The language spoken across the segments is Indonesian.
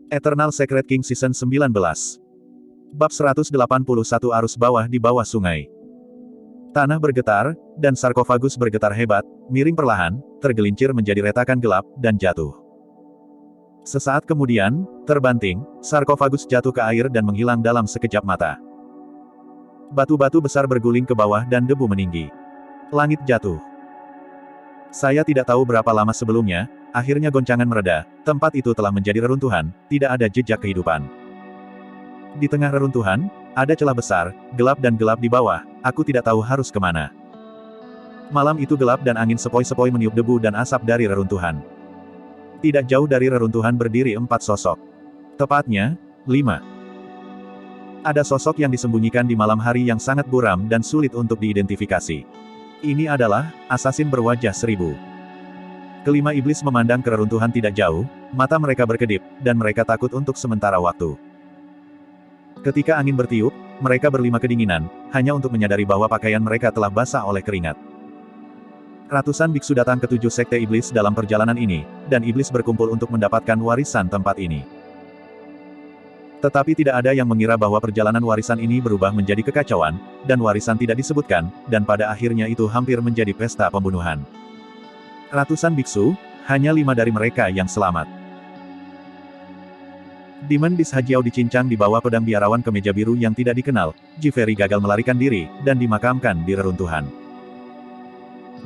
Eternal Secret King Season 19. Bab 181 Arus bawah di bawah sungai. Tanah bergetar, dan sarkofagus bergetar hebat, miring perlahan, tergelincir menjadi retakan gelap, dan jatuh. Sesaat kemudian, terbanting, sarkofagus jatuh ke air dan menghilang dalam sekejap mata. Batu-batu besar berguling ke bawah dan debu meninggi. Langit jatuh. Saya tidak tahu berapa lama sebelumnya, akhirnya goncangan mereda, tempat itu telah menjadi reruntuhan, tidak ada jejak kehidupan. Di tengah reruntuhan, ada celah besar, gelap dan gelap di bawah, aku tidak tahu harus kemana. Malam itu gelap dan angin sepoi-sepoi meniup debu dan asap dari reruntuhan. Tidak jauh dari reruntuhan berdiri 4 sosok. Tepatnya, 5. Ada sosok yang disembunyikan di malam hari yang sangat buram dan sulit untuk diidentifikasi. Ini adalah asasin berwajah 1000. Kelima iblis memandang ke reruntuhan tidak jauh, mata mereka berkedip, dan mereka takut untuk sementara waktu. Ketika angin bertiup, mereka berlima kedinginan, hanya untuk menyadari bahwa pakaian mereka telah basah oleh keringat. Ratusan biksu datang ke 7 sekte iblis dalam perjalanan ini, dan iblis berkumpul untuk mendapatkan warisan tempat ini. Tetapi tidak ada yang mengira bahwa perjalanan warisan ini berubah menjadi kekacauan, dan warisan tidak disebutkan, dan pada akhirnya itu hampir menjadi pesta pembunuhan. Ratusan biksu, hanya 5 dari mereka yang selamat. Demon Dishajiao dicincang di bawah pedang biarawan kemeja biru yang tidak dikenal, Jiferi gagal melarikan diri, dan dimakamkan di reruntuhan.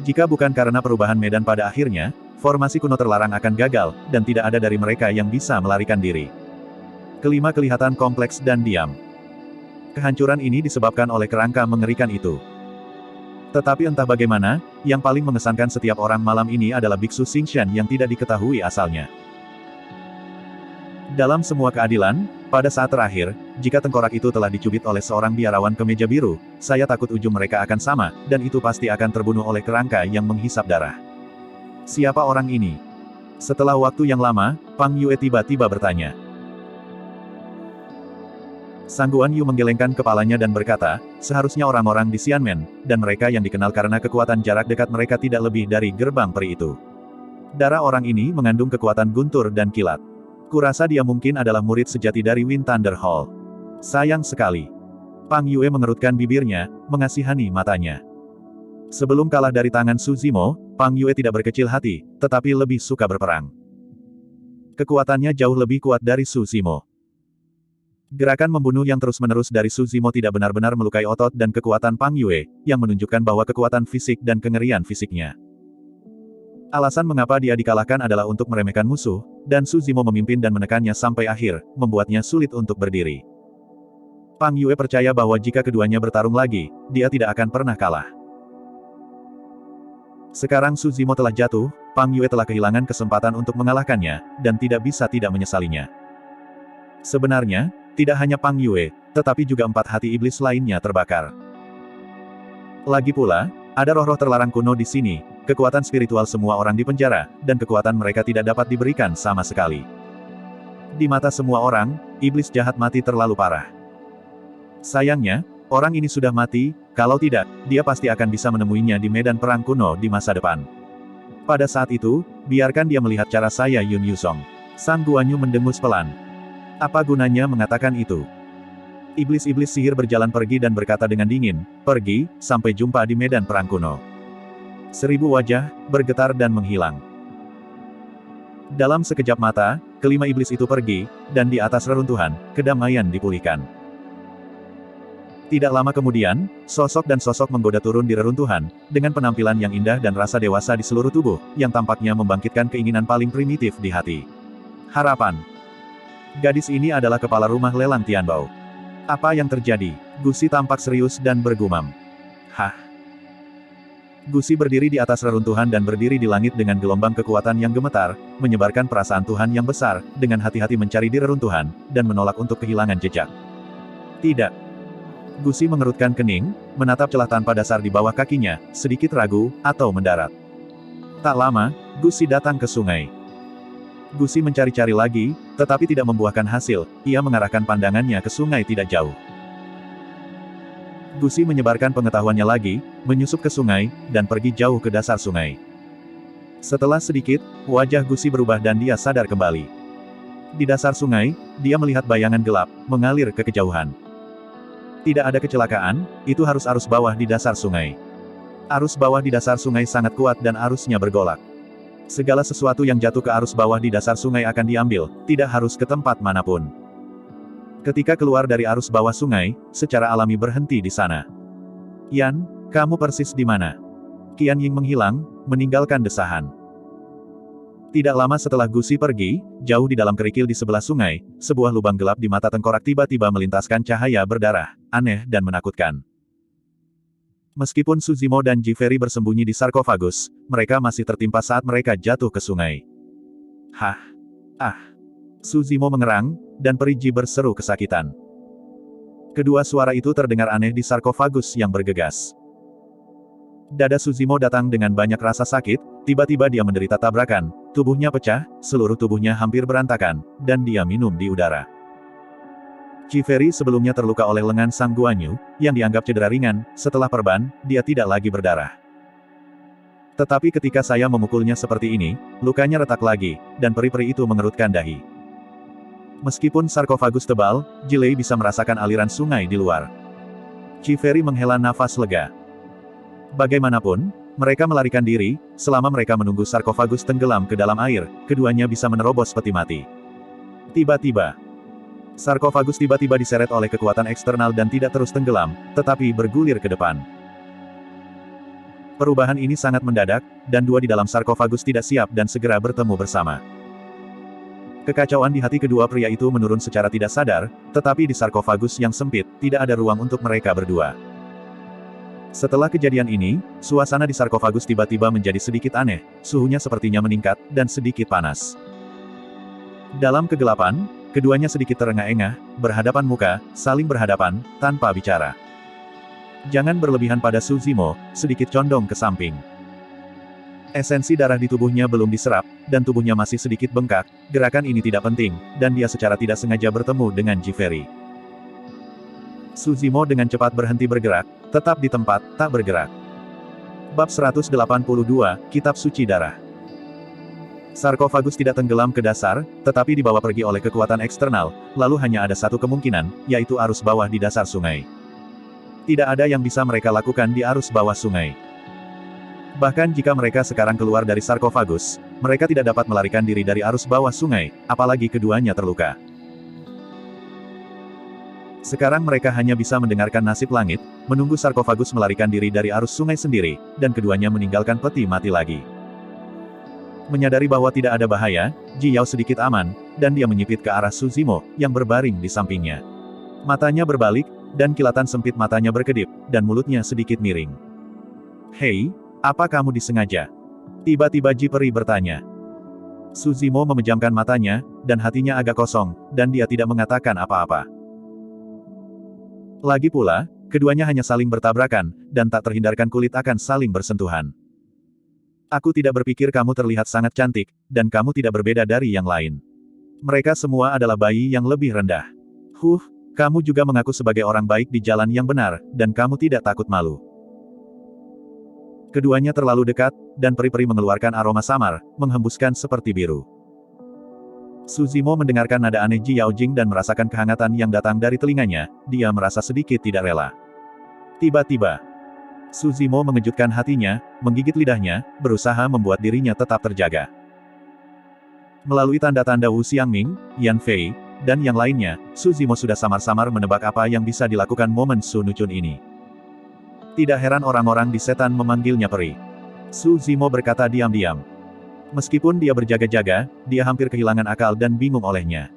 Jika bukan karena perubahan medan pada akhirnya, formasi kuno terlarang akan gagal, dan tidak ada dari mereka yang bisa melarikan diri. Kelima kelihatan kompleks dan diam. Kehancuran ini disebabkan oleh kerangka mengerikan itu. Tetapi entah bagaimana, yang paling mengesankan setiap orang malam ini adalah Biksu Xingshan yang tidak diketahui asalnya. Dalam semua keadilan, pada saat terakhir, jika tengkorak itu telah dicubit oleh seorang biarawan kemeja biru, saya takut ujung mereka akan sama, dan itu pasti akan terbunuh oleh kerangka yang menghisap darah. Siapa orang ini? Setelah waktu yang lama, Pang Yue tiba-tiba bertanya. Sang Guan Yu menggelengkan kepalanya dan berkata, seharusnya orang-orang di Xianmen, dan mereka yang dikenal karena kekuatan jarak dekat mereka tidak lebih dari gerbang peri itu. Darah orang ini mengandung kekuatan guntur dan kilat. Kurasa dia mungkin adalah murid sejati dari Wind Thunder Hall. Sayang sekali. Pang Yue mengerutkan bibirnya, mengasihani matanya. Sebelum kalah dari tangan Su Zimo, Pang Yue tidak berkecil hati, tetapi lebih suka berperang. Kekuatannya jauh lebih kuat dari Su Zimo. Gerakan membunuh yang terus-menerus dari Su Zimo tidak benar-benar melukai otot dan kekuatan Pang Yue, yang menunjukkan bahwa kekuatan fisik dan kengerian fisiknya. Alasan mengapa dia dikalahkan adalah untuk meremehkan musuh, dan Su Zimo memimpin dan menekannya sampai akhir, membuatnya sulit untuk berdiri. Pang Yue percaya bahwa jika keduanya bertarung lagi, dia tidak akan pernah kalah. Sekarang Su Zimo telah jatuh, Pang Yue telah kehilangan kesempatan untuk mengalahkannya, dan tidak bisa tidak menyesalinya. Sebenarnya, tidak hanya Pang Yue, tetapi juga 4 hati iblis lainnya terbakar. Lagi pula, ada roh-roh terlarang kuno di sini, kekuatan spiritual semua orang di penjara, dan kekuatan mereka tidak dapat diberikan sama sekali. Di mata semua orang, iblis jahat mati terlalu parah. Sayangnya, orang ini sudah mati, kalau tidak, dia pasti akan bisa menemuinya di medan perang kuno di masa depan. Pada saat itu, biarkan dia melihat cara saya Yun Yusong. Sang Guan Yu mendengus pelan. Apa gunanya mengatakan itu? Iblis-iblis sihir berjalan pergi dan berkata dengan dingin, pergi, sampai jumpa di medan perang kuno. 1000 wajah, bergetar dan menghilang. Dalam sekejap mata, kelima iblis itu pergi, dan di atas reruntuhan, kedamaian dipulihkan. Tidak lama kemudian, sosok dan sosok menggoda turun di reruntuhan, dengan penampilan yang indah dan rasa dewasa di seluruh tubuh, yang tampaknya membangkitkan keinginan paling primitif di hati. Harapan. Gadis ini adalah kepala rumah lelang Tianbao. Apa yang terjadi? Gusi tampak serius dan bergumam. Hah? Gusi berdiri di atas reruntuhan dan berdiri di langit dengan gelombang kekuatan yang gemetar, menyebarkan perasaan Tuhan yang besar, dengan hati-hati mencari di reruntuhan, dan menolak untuk kehilangan jejak. Tidak. Gusi mengerutkan kening, menatap celah tanpa dasar di bawah kakinya, sedikit ragu, atau mendarat. Tak lama, Gusi datang ke sungai. Gusi mencari-cari lagi, tetapi tidak membuahkan hasil, ia mengarahkan pandangannya ke sungai tidak jauh. Gusi menyebarkan pengetahuannya lagi, menyusup ke sungai, dan pergi jauh ke dasar sungai. Setelah sedikit, wajah Gusi berubah dan dia sadar kembali. Di dasar sungai, dia melihat bayangan gelap, mengalir ke kejauhan. Tidak ada kecelakaan, itu harus arus bawah di dasar sungai. Arus bawah di dasar sungai sangat kuat dan arusnya bergolak. Segala sesuatu yang jatuh ke arus bawah di dasar sungai akan diambil, tidak harus ke tempat manapun. Ketika keluar dari arus bawah sungai, secara alami berhenti di sana. Yan, kamu persis di mana? Qian Ying menghilang, meninggalkan desahan. Tidak lama setelah Gusi pergi, jauh di dalam kerikil di sebelah sungai, sebuah lubang gelap di mata tengkorak tiba-tiba melintaskan cahaya berdarah, aneh dan menakutkan. Meskipun Suzimo dan Ji Feri bersembunyi di sarkofagus, mereka masih tertimpa saat mereka jatuh ke sungai. Hah? Ah! Suzimo mengerang, dan peri Ji berseru kesakitan. Kedua suara itu terdengar aneh di sarkofagus yang bergegas. Dada Suzimo datang dengan banyak rasa sakit, tiba-tiba dia menderita tabrakan, tubuhnya pecah, seluruh tubuhnya hampir berantakan, dan dia minum di udara. Ji Feri sebelumnya terluka oleh lengan Sang Guanyu, yang dianggap cedera ringan, setelah perban, dia tidak lagi berdarah. Tetapi ketika saya memukulnya seperti ini, lukanya retak lagi, dan peri-peri itu mengerutkan dahi. Meskipun sarkofagus tebal, Ji Lei bisa merasakan aliran sungai di luar. Ji Feri menghela nafas lega. Bagaimanapun, mereka melarikan diri, selama mereka menunggu sarkofagus tenggelam ke dalam air, keduanya bisa menerobos peti mati. Tiba-tiba, sarkofagus tiba-tiba diseret oleh kekuatan eksternal dan tidak terus tenggelam, tetapi bergulir ke depan. Perubahan ini sangat mendadak, dan dua di dalam sarkofagus tidak siap dan segera bertemu bersama. Kekacauan di hati kedua pria itu menurun secara tidak sadar, tetapi di sarkofagus yang sempit, tidak ada ruang untuk mereka berdua. Setelah kejadian ini, suasana di sarkofagus tiba-tiba menjadi sedikit aneh, suhunya sepertinya meningkat, dan sedikit panas. Dalam kegelapan, keduanya sedikit terengah-engah, berhadapan muka, saling berhadapan, tanpa bicara. Jangan berlebihan pada Suzimo, sedikit condong ke samping. Esensi darah di tubuhnya belum diserap, dan tubuhnya masih sedikit bengkak, gerakan ini tidak penting, dan dia secara tidak sengaja bertemu dengan Ji Feri. Suzimo dengan cepat berhenti bergerak, tetap di tempat, tak bergerak. Bab 182, Kitab Suci Darah. Sarkofagus tidak tenggelam ke dasar, tetapi dibawa pergi oleh kekuatan eksternal, lalu hanya ada satu kemungkinan, yaitu arus bawah di dasar sungai. Tidak ada yang bisa mereka lakukan di arus bawah sungai. Bahkan jika mereka sekarang keluar dari sarkofagus, mereka tidak dapat melarikan diri dari arus bawah sungai, apalagi keduanya terluka. Sekarang mereka hanya bisa mendengarkan nasib langit, menunggu sarkofagus melarikan diri dari arus sungai sendiri, dan keduanya meninggalkan peti mati lagi. Menyadari bahwa tidak ada bahaya, Ji Yao sedikit aman, dan dia menyipit ke arah Suzimo, yang berbaring di sampingnya. Matanya berbalik, dan kilatan sempit matanya berkedip, dan mulutnya sedikit miring. Hei, apa kamu disengaja? Tiba-tiba Ji Peri bertanya. Suzimo memejamkan matanya, dan hatinya agak kosong, dan dia tidak mengatakan apa-apa. Lagi pula, keduanya hanya saling bertabrakan, dan tak terhindarkan kulit akan saling bersentuhan. Aku tidak berpikir kamu terlihat sangat cantik, dan kamu tidak berbeda dari yang lain. Mereka semua adalah bayi yang lebih rendah. Kamu juga mengaku sebagai orang baik di jalan yang benar, dan kamu tidak takut malu. Keduanya terlalu dekat, dan peri-peri mengeluarkan aroma samar, menghembuskan seperti biru. Suzimo mendengarkan nada aneh Ji Yaojing dan merasakan kehangatan yang datang dari telinganya, dia merasa sedikit tidak rela. Tiba-tiba, Suzimo mengejutkan hatinya, menggigit lidahnya, berusaha membuat dirinya tetap terjaga. Melalui tanda-tanda Wu Xiangming, Yan Fei, dan yang lainnya, Suzimo sudah samar-samar menebak apa yang bisa dilakukan momen Su Nucun ini. Tidak heran orang-orang di setan memanggilnya peri. Suzimo berkata diam-diam. Meskipun dia berjaga-jaga, dia hampir kehilangan akal dan bingung olehnya.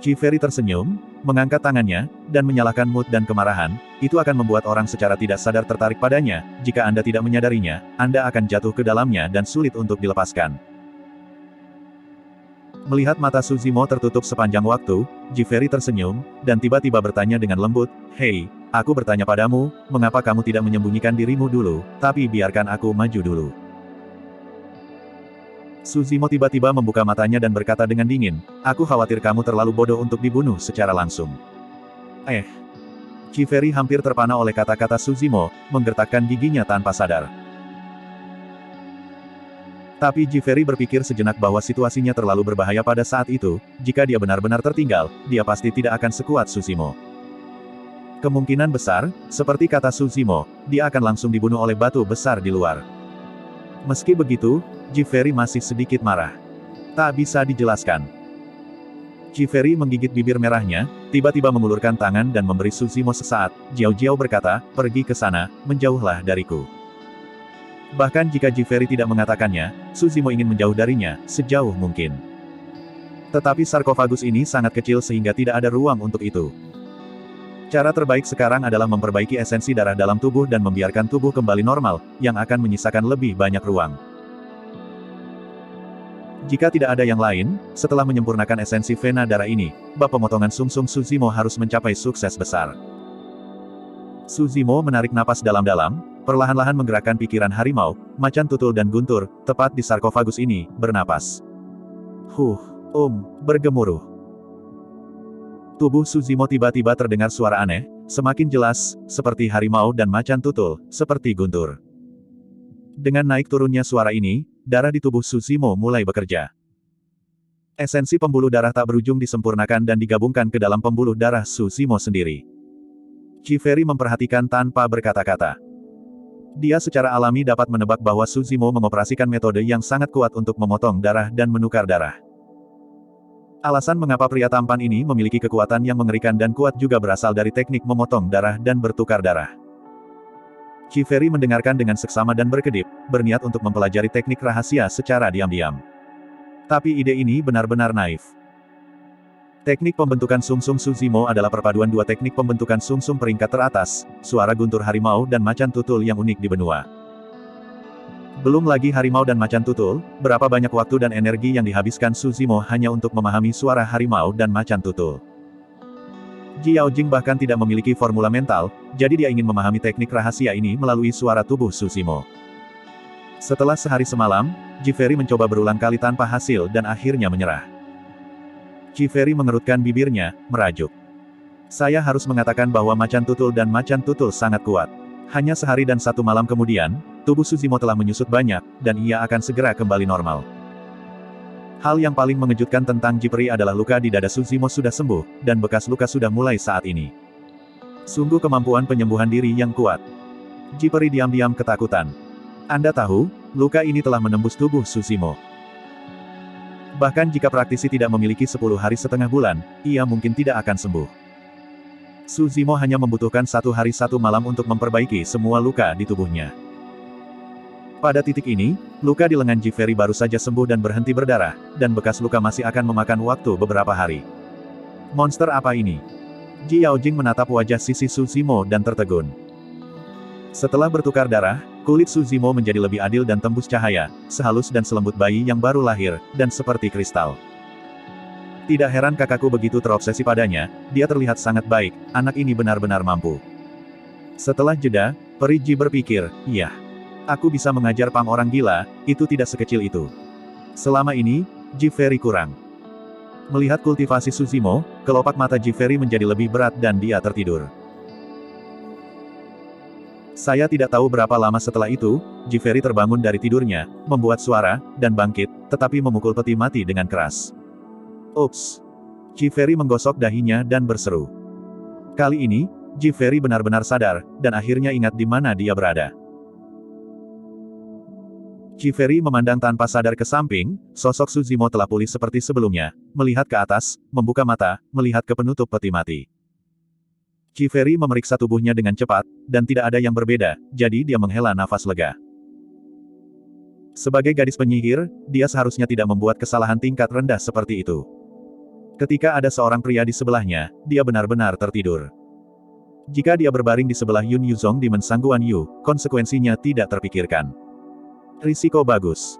Ji Feri tersenyum, mengangkat tangannya, dan menyalahkan mood dan kemarahan, itu akan membuat orang secara tidak sadar tertarik padanya, jika Anda tidak menyadarinya, Anda akan jatuh ke dalamnya dan sulit untuk dilepaskan. Melihat mata Suzimo tertutup sepanjang waktu, Ji Feri tersenyum, dan tiba-tiba bertanya dengan lembut, Hei, aku bertanya padamu, mengapa kamu tidak menyembunyikan dirimu dulu, tapi biarkan aku maju dulu. Suzimo tiba-tiba membuka matanya dan berkata dengan dingin, aku khawatir kamu terlalu bodoh untuk dibunuh secara langsung. Ji Feri hampir terpana oleh kata-kata Suzimo, menggertakkan giginya tanpa sadar. Tapi Jiferi berpikir sejenak bahwa situasinya terlalu berbahaya pada saat itu, jika dia benar-benar tertinggal, dia pasti tidak akan sekuat Suzimo. Kemungkinan besar, seperti kata Suzimo, dia akan langsung dibunuh oleh batu besar di luar. Meski begitu, Jiferi masih sedikit marah. Tak bisa dijelaskan. Jiferi menggigit bibir merahnya, tiba-tiba mengulurkan tangan dan memberi Suzimo sesaat. Jiao Jiao berkata, pergi ke sana, menjauhlah dariku. Bahkan jika Jiferi tidak mengatakannya, Suzimo ingin menjauh darinya, sejauh mungkin. Tetapi sarkofagus ini sangat kecil sehingga tidak ada ruang untuk itu. Cara terbaik sekarang adalah memperbaiki esensi darah dalam tubuh dan membiarkan tubuh kembali normal, yang akan menyisakan lebih banyak ruang. Jika tidak ada yang lain, setelah menyempurnakan esensi vena darah ini, bab pemotongan sumsum Suzimo harus mencapai sukses besar. Suzimo menarik napas dalam-dalam, perlahan-lahan menggerakkan pikiran harimau, macan tutul dan guntur, tepat di sarkofagus ini, bernapas. Bergemuruh. Tubuh Suzimo tiba-tiba terdengar suara aneh, semakin jelas, seperti harimau dan macan tutul, seperti guntur. Dengan naik turunnya suara ini, darah di tubuh Suzimo mulai bekerja. Esensi pembuluh darah tak berujung disempurnakan dan digabungkan ke dalam pembuluh darah Suzimo sendiri. Jiferi memperhatikan tanpa berkata-kata. Dia secara alami dapat menebak bahwa Suzimo mengoperasikan metode yang sangat kuat untuk memotong darah dan menukar darah. Alasan mengapa pria tampan ini memiliki kekuatan yang mengerikan dan kuat juga berasal dari teknik memotong darah dan bertukar darah. Jiferi mendengarkan dengan seksama dan berkedip, berniat untuk mempelajari teknik rahasia secara diam-diam. Tapi ide ini benar-benar naif. Teknik pembentukan sumsum Suzimo adalah perpaduan dua teknik pembentukan sumsum peringkat teratas, suara guntur harimau dan macan tutul yang unik di benua. Belum lagi harimau dan macan tutul, berapa banyak waktu dan energi yang dihabiskan Suzimo hanya untuk memahami suara harimau dan macan tutul. Jiao Jing bahkan tidak memiliki formula mental, jadi dia ingin memahami teknik rahasia ini melalui suara tubuh Suzimo. Setelah sehari semalam, Jiferi mencoba berulang kali tanpa hasil dan akhirnya menyerah. Jiferi mengerutkan bibirnya, merajuk. Saya harus mengatakan bahwa macan tutul dan macan tutul sangat kuat. Hanya sehari dan satu malam kemudian, tubuh Suzimo telah menyusut banyak, dan ia akan segera kembali normal. Hal yang paling mengejutkan tentang Jiferi adalah luka di dada Suzimo sudah sembuh, dan bekas luka sudah mulai saat ini. Sungguh kemampuan penyembuhan diri yang kuat. Jiferi diam-diam ketakutan. Anda tahu, luka ini telah menembus tubuh Suzimo. Bahkan jika praktisi tidak memiliki 10 hari setengah bulan, ia mungkin tidak akan sembuh. Suzimo hanya membutuhkan 1 hari 1 malam untuk memperbaiki semua luka di tubuhnya. Pada titik ini, luka di lengan Jiferi baru saja sembuh dan berhenti berdarah, dan bekas luka masih akan memakan waktu beberapa hari. Monster apa ini? Jiao Jing menatap wajah sisi Suzimo dan tertegun. Setelah bertukar darah, kulit Suzimo menjadi lebih adil dan tembus cahaya, sehalus dan selembut bayi yang baru lahir, dan seperti kristal. Tidak heran kakakku begitu terobsesi padanya, dia terlihat sangat baik, anak ini benar-benar mampu. Setelah jeda, Peri Ji berpikir, iya. Aku bisa mengajar pang orang gila, itu tidak sekecil itu. Selama ini, Jiferi kurang. Melihat kultivasi Suzimo, kelopak mata Jiferi menjadi lebih berat dan dia tertidur. Saya tidak tahu berapa lama setelah itu, Jiferi terbangun dari tidurnya, membuat suara, dan bangkit, tetapi memukul peti mati dengan keras. Ups! Jiferi menggosok dahinya dan berseru. Kali ini, Jiferi benar-benar sadar, dan akhirnya ingat di mana dia berada. Jiferi memandang tanpa sadar ke samping, sosok Suzimo telah pulih seperti sebelumnya, melihat ke atas, membuka mata, melihat ke penutup peti mati. Jiferi memeriksa tubuhnya dengan cepat, dan tidak ada yang berbeda, jadi dia menghela nafas lega. Sebagai gadis penyihir, dia seharusnya tidak membuat kesalahan tingkat rendah seperti itu. Ketika ada seorang pria di sebelahnya, dia benar-benar tertidur. Jika dia berbaring di sebelah Yun Yuzong di Mensangguan Yu, konsekuensinya tidak terpikirkan. Risiko bagus.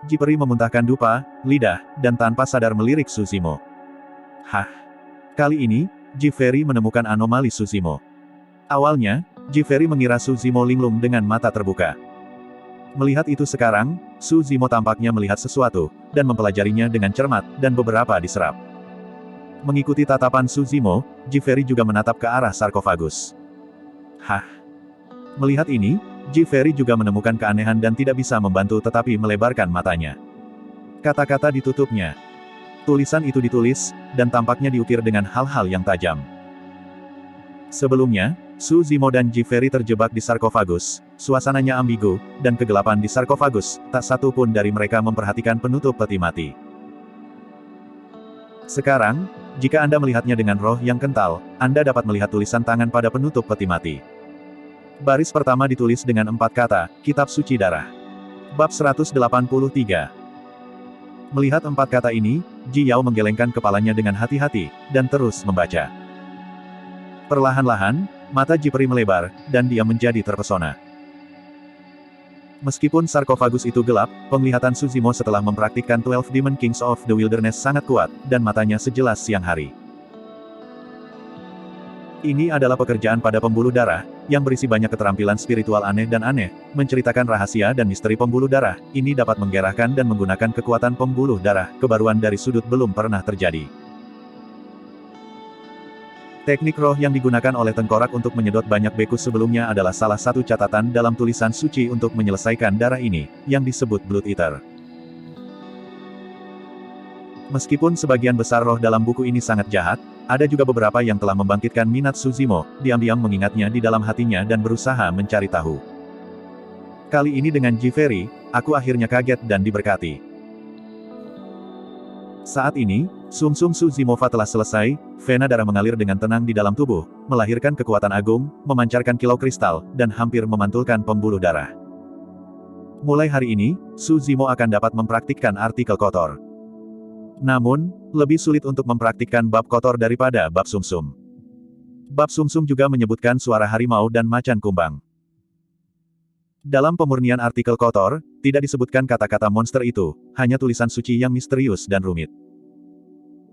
Jiferi memuntahkan dupa, lidah, dan tanpa sadar melirik Suzimo. Hah? Kali ini, Jiferi menemukan anomali Suzimo. Awalnya, Jiferi mengira Suzimo linglung dengan mata terbuka. Melihat itu sekarang, Suzimo tampaknya melihat sesuatu, dan mempelajarinya dengan cermat, dan beberapa diserap. Mengikuti tatapan Suzimo, Jiferi juga menatap ke arah sarkofagus. Hah? Melihat ini, Ji Feri juga menemukan keanehan dan tidak bisa membantu tetapi melebarkan matanya. Kata-kata ditutupnya. Tulisan itu ditulis, dan tampaknya diukir dengan hal-hal yang tajam. Sebelumnya, Su Zimo dan Ji Feri terjebak di sarkofagus, suasananya ambigu, dan kegelapan di sarkofagus, tak satu pun dari mereka memperhatikan penutup peti mati. Sekarang, jika Anda melihatnya dengan roh yang kental, Anda dapat melihat tulisan tangan pada penutup peti mati. Baris pertama ditulis dengan 4 kata, Kitab Suci Darah. Bab 183. Melihat 4 kata ini, Ji Yao menggelengkan kepalanya dengan hati-hati, dan terus membaca. Perlahan-lahan, mata Ji Peri melebar, dan dia menjadi terpesona. Meskipun sarkofagus itu gelap, penglihatan Su Zimo setelah mempraktikkan 12 Demon Kings of the Wilderness sangat kuat, dan matanya sejelas siang hari. Ini adalah pekerjaan pada pembuluh darah, yang berisi banyak keterampilan spiritual aneh dan aneh, menceritakan rahasia dan misteri pembuluh darah, ini dapat menggerakkan dan menggunakan kekuatan pembuluh darah, kebaruan dari sudut belum pernah terjadi. Teknik roh yang digunakan oleh tengkorak untuk menyedot banyak bekus sebelumnya adalah salah satu catatan dalam tulisan suci untuk menyelesaikan darah ini, yang disebut Blood Eater. Meskipun sebagian besar roh dalam buku ini sangat jahat, ada juga beberapa yang telah membangkitkan minat Su Zimo, diam-diam mengingatnya di dalam hatinya dan berusaha mencari tahu. Kali ini dengan Ji Feri, aku akhirnya kaget dan diberkati. Saat ini, sumsum Su Zimova telah selesai, vena darah mengalir dengan tenang di dalam tubuh, melahirkan kekuatan agung, memancarkan kilau kristal, dan hampir memantulkan pembuluh darah. Mulai hari ini, Su Zimo akan dapat mempraktikkan artikel kotor. Namun, lebih sulit untuk mempraktikkan bab kotor daripada bab sumsum. Bab sumsum juga menyebutkan suara harimau dan macan kumbang. Dalam pemurnian artikel kotor, tidak disebutkan kata-kata monster itu, hanya tulisan suci yang misterius dan rumit.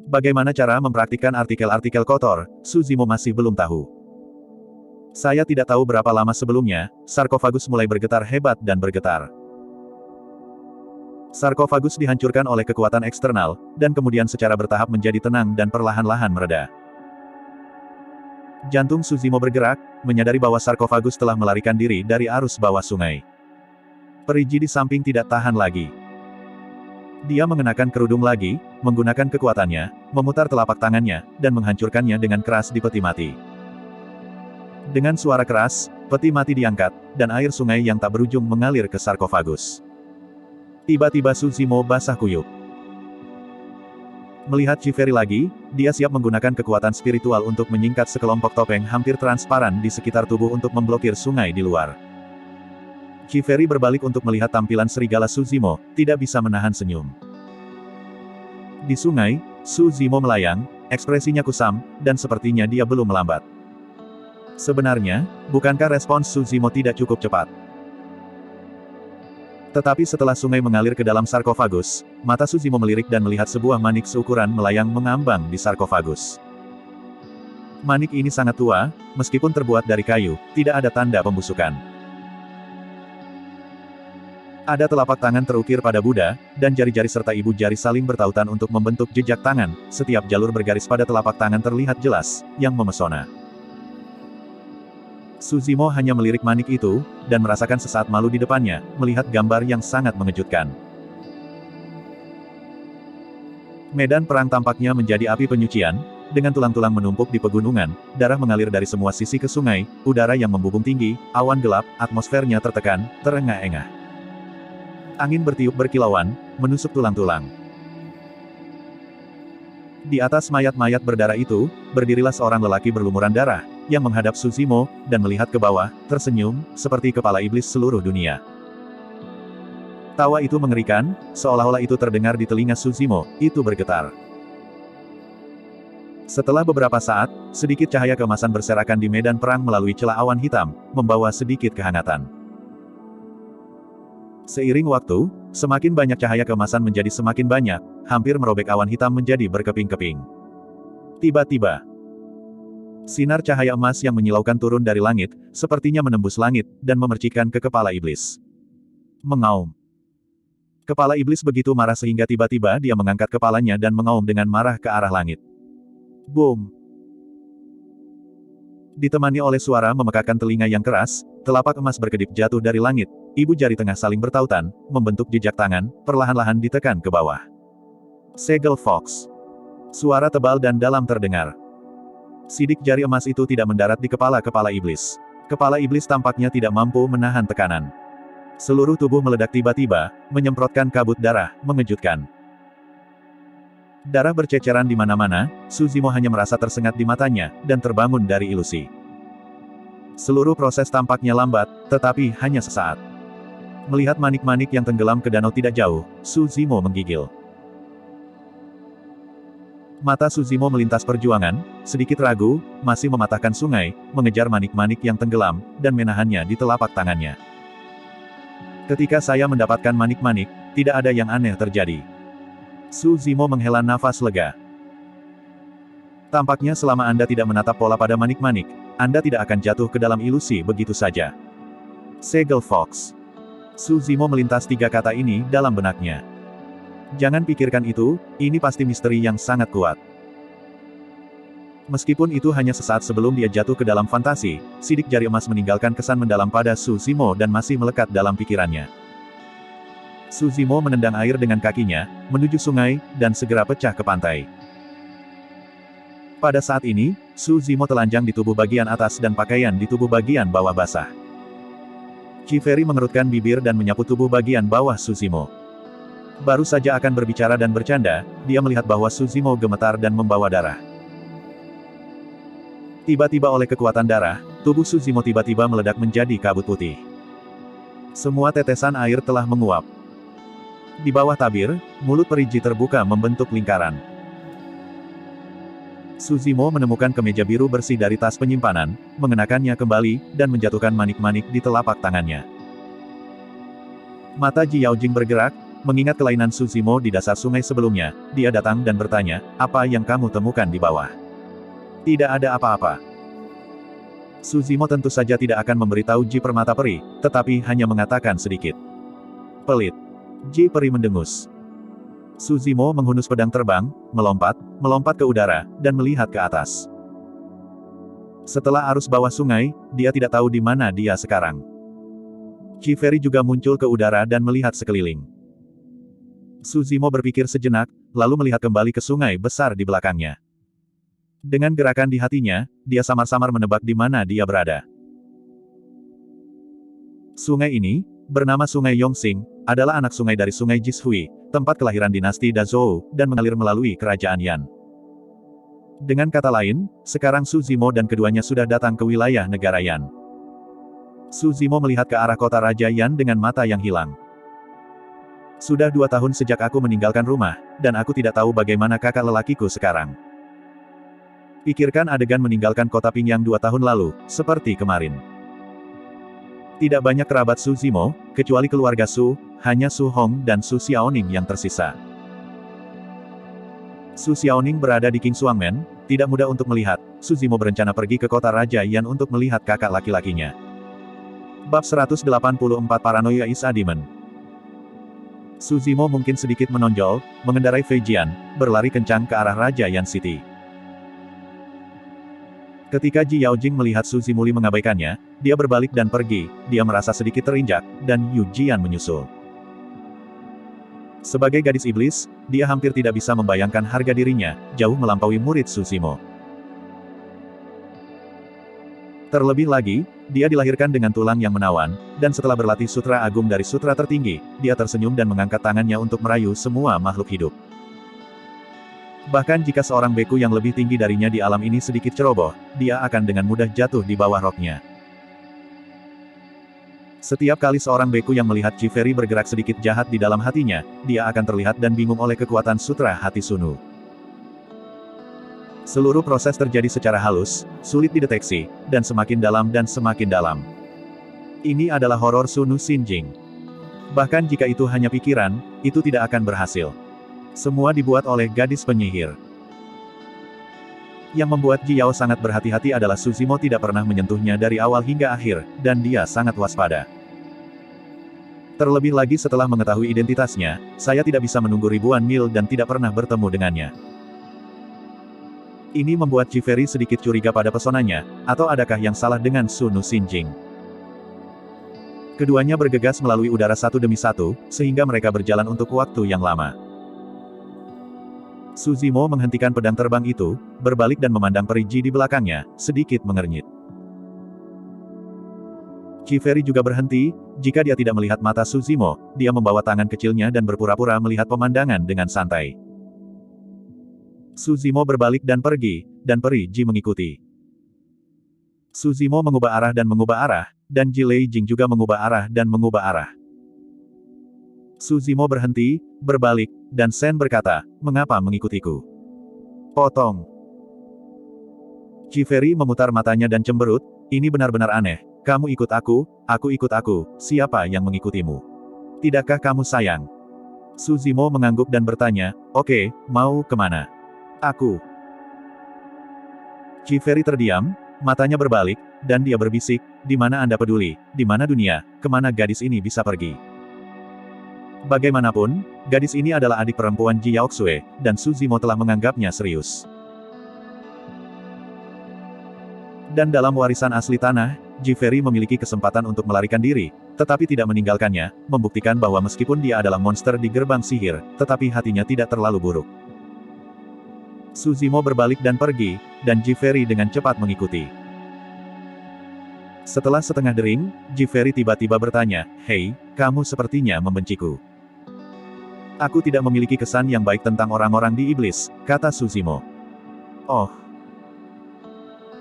Bagaimana cara mempraktikkan artikel-artikel kotor, Su Zimo masih belum tahu. Saya tidak tahu berapa lama sebelumnya, sarkofagus mulai bergetar hebat dan bergetar. Sarkofagus dihancurkan oleh kekuatan eksternal, dan kemudian secara bertahap menjadi tenang dan perlahan-lahan mereda. Jantung Su Zimo bergerak, menyadari bahwa sarkofagus telah melarikan diri dari arus bawah sungai. Perigi di samping tidak tahan lagi. Dia mengenakan kerudung lagi, menggunakan kekuatannya, memutar telapak tangannya, dan menghancurkannya dengan keras di peti mati. Dengan suara keras, peti mati diangkat, dan air sungai yang tak berujung mengalir ke sarkofagus. Tiba-tiba Su Zimo basah kuyup. Melihat Ji Feri lagi, dia siap menggunakan kekuatan spiritual untuk menyingkat sekelompok topeng hampir transparan di sekitar tubuh untuk memblokir sungai di luar. Ji Feri berbalik untuk melihat tampilan serigala Su Zimo, tidak bisa menahan senyum. Di sungai, Su Zimo melayang, ekspresinya kusam, dan sepertinya dia belum melambat. Sebenarnya, bukankah respons Su Zimo tidak cukup cepat? Tetapi setelah sungai mengalir ke dalam sarkofagus, mata Su Zimo melirik dan melihat sebuah manik seukuran melayang mengambang di sarkofagus. Manik ini sangat tua, meskipun terbuat dari kayu, tidak ada tanda pembusukan. Ada telapak tangan terukir pada Buddha, dan jari-jari serta ibu jari saling bertautan untuk membentuk jejak tangan, setiap jalur bergaris pada telapak tangan terlihat jelas, yang memesona. Su Zimo hanya melirik manik itu, dan merasakan sesaat malu di depannya, melihat gambar yang sangat mengejutkan. Medan perang tampaknya menjadi api penyucian, dengan tulang-tulang menumpuk di pegunungan, darah mengalir dari semua sisi ke sungai, udara yang membubung tinggi, awan gelap, atmosfernya tertekan, terengah-engah. Angin bertiup berkilauan, menusuk tulang-tulang. Di atas mayat-mayat berdarah itu, berdirilah seorang lelaki berlumuran darah, yang menghadap Su Zimo, dan melihat ke bawah, tersenyum, seperti kepala iblis seluruh dunia. Tawa itu mengerikan, seolah-olah itu terdengar di telinga Su Zimo, itu bergetar. Setelah beberapa saat, sedikit cahaya keemasan berserakan di medan perang melalui celah awan hitam, membawa sedikit kehangatan. Seiring waktu, semakin banyak cahaya keemasan menjadi semakin banyak, hampir merobek awan hitam menjadi berkeping-keping. Tiba-tiba, sinar cahaya emas yang menyilaukan turun dari langit, sepertinya menembus langit, dan memercikkan ke kepala iblis. Mengaum. Kepala iblis begitu marah sehingga tiba-tiba dia mengangkat kepalanya dan mengaum dengan marah ke arah langit. Boom! Ditemani oleh suara memekakkan telinga yang keras, telapak emas berkedip jatuh dari langit, ibu jari tengah saling bertautan, membentuk jejak tangan, perlahan-lahan ditekan ke bawah. Segel Fox. Suara tebal dan dalam terdengar. Sidik jari emas itu tidak mendarat di kepala-kepala iblis. Kepala iblis tampaknya tidak mampu menahan tekanan. Seluruh tubuh meledak tiba-tiba, menyemprotkan kabut darah, mengejutkan. Darah berceceran di mana-mana, Suzimo hanya merasa tersengat di matanya, dan terbangun dari ilusi. Seluruh proses tampaknya lambat, tetapi hanya sesaat. Melihat manik-manik yang tenggelam ke danau tidak jauh, Suzimo menggigil. Mata Suzimo melintas perjuangan, sedikit ragu, masih mematahkan sungai, mengejar manik-manik yang tenggelam, dan menahannya di telapak tangannya. Ketika saya mendapatkan manik-manik, tidak ada yang aneh terjadi. Suzimo menghela nafas lega. Tampaknya selama Anda tidak menatap pola pada manik-manik, Anda tidak akan jatuh ke dalam ilusi begitu saja. Segel Fox. Suzimo melintas 3 kata ini dalam benaknya. Jangan pikirkan itu, ini pasti misteri yang sangat kuat. Meskipun itu hanya sesaat sebelum dia jatuh ke dalam fantasi, sidik jari emas meninggalkan kesan mendalam pada Suzimo dan masih melekat dalam pikirannya. Suzimo menendang air dengan kakinya, menuju sungai, dan segera pecah ke pantai. Pada saat ini, Suzimo telanjang di tubuh bagian atas dan pakaian di tubuh bagian bawah basah. Chiferi mengerutkan bibir dan menyapu tubuh bagian bawah Suzimo. Baru saja akan berbicara dan bercanda, dia melihat bahwa Suzimo gemetar dan membawa darah. Tiba-tiba oleh kekuatan darah, tubuh Suzimo tiba-tiba meledak menjadi kabut putih. Semua tetesan air telah menguap. Di bawah tabir, mulut perigi terbuka membentuk lingkaran. Suzimo menemukan kemeja biru bersih dari tas penyimpanan, mengenakannya kembali, dan menjatuhkan manik-manik di telapak tangannya. Mata Ji Yaojing bergerak, mengingat kelainan Suzimo di dasar sungai sebelumnya, dia datang dan bertanya, apa yang kamu temukan di bawah? Tidak ada apa-apa. Suzimo tentu saja tidak akan memberitahu Ji Permata Peri, tetapi hanya mengatakan sedikit. Pelit. Ji Peri mendengus. Suzimo menghunus pedang terbang, melompat ke udara, dan melihat ke atas. Setelah arus bawah sungai, dia tidak tahu di mana dia sekarang. Chiferi juga muncul ke udara dan melihat sekeliling. Suzimo berpikir sejenak, lalu melihat kembali ke sungai besar di belakangnya. Dengan gerakan di hatinya, dia samar-samar menebak di mana dia berada. Sungai ini, bernama Sungai Yongxing, adalah anak sungai dari Sungai Jishui, tempat kelahiran dinasti Dazhou, dan mengalir melalui kerajaan Yan. Dengan kata lain, sekarang Suzimo dan keduanya sudah datang ke wilayah negara Yan. Suzimo melihat ke arah kota Raja Yan dengan mata yang hilang. Sudah 2 tahun sejak aku meninggalkan rumah, dan aku tidak tahu bagaimana kakak lelakiku sekarang. Pikirkan adegan meninggalkan kota Pingyang 2 tahun lalu, seperti kemarin. Tidak banyak kerabat Suzimo, kecuali keluarga Su, hanya Su Hong dan Su Xiaoning yang tersisa. Su Xiaoning berada di Qingxuangmen, tidak mudah untuk melihat. Suzimo berencana pergi ke kota Raja Yan untuk melihat kakak laki-lakinya. Bab 184 Paranoia is a Demon. Suzimo mungkin sedikit menonjol, mengendarai Feijian, berlari kencang ke arah Raja Yan City. Ketika Ji Yaojing melihat Suzimo mengabaikannya, dia berbalik dan pergi, dia merasa sedikit terinjak, dan Yu Jian menyusul. Sebagai gadis iblis, dia hampir tidak bisa membayangkan harga dirinya, jauh melampaui murid Suzimo. Terlebih lagi, dia dilahirkan dengan tulang yang menawan, dan setelah berlatih sutra agung dari sutra tertinggi, dia tersenyum dan mengangkat tangannya untuk merayu semua makhluk hidup. Bahkan jika seorang beku yang lebih tinggi darinya di alam ini sedikit ceroboh, dia akan dengan mudah jatuh di bawah roknya. Setiap kali seorang beku yang melihat Chiferi bergerak sedikit jahat di dalam hatinya, dia akan terlihat dan bingung oleh kekuatan sutra hati Sunu. Seluruh proses terjadi secara halus, sulit dideteksi, dan semakin dalam dan semakin dalam. Ini adalah horor Sunu Xinjing. Bahkan jika itu hanya pikiran, itu tidak akan berhasil. Semua dibuat oleh gadis penyihir. Yang membuat Ji Yao sangat berhati-hati adalah Suzimo tidak pernah menyentuhnya dari awal hingga akhir, dan dia sangat waspada. Terlebih lagi setelah mengetahui identitasnya, saya tidak bisa menunggu ribuan mil dan tidak pernah bertemu dengannya. Ini membuat Jiferi sedikit curiga pada pesonanya, atau adakah yang salah dengan Su Nu Xinjing? Keduanya bergegas melalui udara satu demi satu, sehingga mereka berjalan untuk waktu yang lama. Su Zimo menghentikan pedang terbang itu, berbalik dan memandang peri Ji di belakangnya, sedikit mengernyit. Jiferi juga berhenti, jika dia tidak melihat mata Su Zimo, dia membawa tangan kecilnya dan berpura-pura melihat pemandangan dengan santai. Su Zimo berbalik dan pergi, dan peri Ji mengikuti. Su Zimo mengubah arah, dan Ji Lei Jing juga mengubah arah dan mengubah arah. Su Zimo berhenti, berbalik, dan Sen berkata, "Mengapa mengikutiku?" Potong. Jiferi memutar matanya dan cemberut, "Ini benar-benar aneh. Kamu ikut aku ikut aku, siapa yang mengikutimu? Tidakkah kamu sayang?" Su Zimo mengangguk dan bertanya, "Oke, mau kemana?" "Aku." Jiferi terdiam, matanya berbalik, dan dia berbisik, "Di mana Anda peduli? Di mana dunia? Kemana gadis ini bisa pergi?" Bagaimanapun, gadis ini adalah adik perempuan Ji Yaoxue, dan Su Zimo telah menganggapnya serius. Dan dalam warisan asli tanah, Jiferi memiliki kesempatan untuk melarikan diri, tetapi tidak meninggalkannya, membuktikan bahwa meskipun dia adalah monster di gerbang sihir, tetapi hatinya tidak terlalu buruk. Su Zimo berbalik dan pergi, dan Jiferi dengan cepat mengikuti. Setelah setengah dering, Jiferi tiba-tiba bertanya, "Hei, kamu sepertinya membenciku." "Aku tidak memiliki kesan yang baik tentang orang-orang di iblis," kata Su Zimo. "Oh."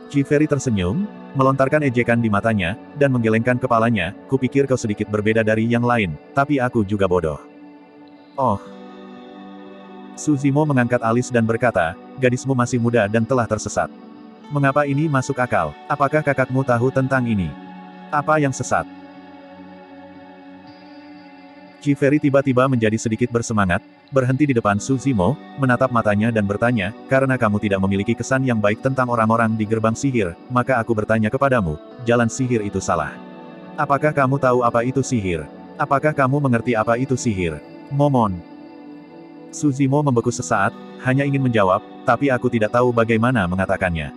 Jiferi tersenyum, melontarkan ejekan di matanya, dan menggelengkan kepalanya, "Kupikir kau sedikit berbeda dari yang lain, tapi aku juga bodoh." "Oh." Su Zimo mengangkat alis dan berkata, "Gadismu masih muda dan telah tersesat. Mengapa ini masuk akal? Apakah kakakmu tahu tentang ini? Apa yang sesat?" Jiferi tiba-tiba menjadi sedikit bersemangat, berhenti di depan Su Zimo, menatap matanya dan bertanya, "Karena kamu tidak memiliki kesan yang baik tentang orang-orang di gerbang sihir, maka aku bertanya kepadamu, jalan sihir itu salah. Apakah kamu tahu apa itu sihir? Apakah kamu mengerti apa itu sihir? Momon." Su Zimo membeku sesaat, hanya ingin menjawab, tapi aku tidak tahu bagaimana mengatakannya.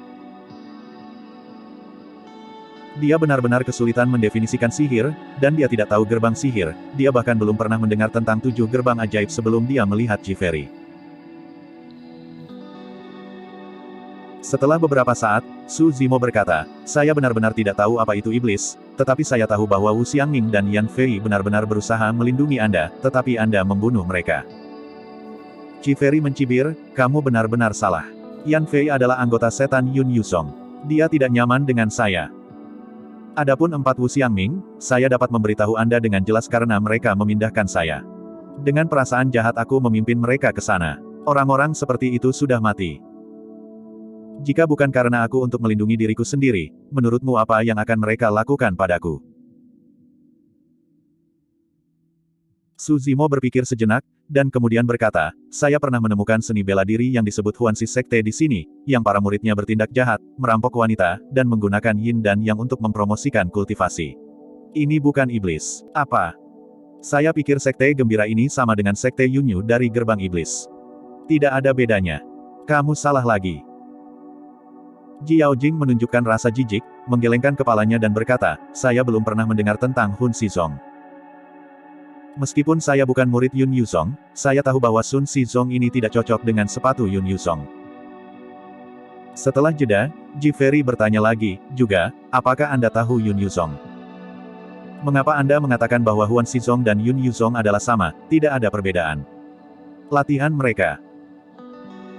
Dia benar-benar kesulitan mendefinisikan sihir, dan dia tidak tahu gerbang sihir, dia bahkan belum pernah mendengar tentang 7 gerbang ajaib sebelum dia melihat Jiferi. Setelah beberapa saat, Su Zimo berkata, "Saya benar-benar tidak tahu apa itu iblis, tetapi saya tahu bahwa Wu Xiangming dan Yan Fei benar-benar berusaha melindungi Anda, tetapi Anda membunuh mereka." Jiferi mencibir, "Kamu benar-benar salah. Yan Fei adalah anggota setan Yun Yuzong. Dia tidak nyaman dengan saya. Adapun 4 Wu Xiangming, saya dapat memberitahu Anda dengan jelas karena mereka memindahkan saya. Dengan perasaan jahat aku memimpin mereka ke sana. Orang-orang seperti itu sudah mati. Jika bukan karena aku untuk melindungi diriku sendiri, menurutmu apa yang akan mereka lakukan padaku?" Su Zimo berpikir sejenak, dan kemudian berkata, "Saya pernah menemukan seni bela diri yang disebut Huanxi Sekte di sini, yang para muridnya bertindak jahat, merampok wanita, dan menggunakan yin dan yang untuk mempromosikan kultivasi. Ini bukan iblis. Apa? Saya pikir sekte gembira ini sama dengan sekte Yunyu dari gerbang iblis. Tidak ada bedanya. Kamu salah lagi." Ji Yaojing menunjukkan rasa jijik, menggelengkan kepalanya dan berkata, "Saya belum pernah mendengar tentang Hun Shizong. Meskipun saya bukan murid Yun Yuzong, saya tahu bahwa Sun Shizong ini tidak cocok dengan sepatu Yun Yuzong." Setelah jeda, Jiferi bertanya lagi, juga, "Apakah Anda tahu Yun Yuzong? Mengapa Anda mengatakan bahwa Huan Shizong dan Yun Yuzong adalah sama, tidak ada perbedaan? Latihan mereka.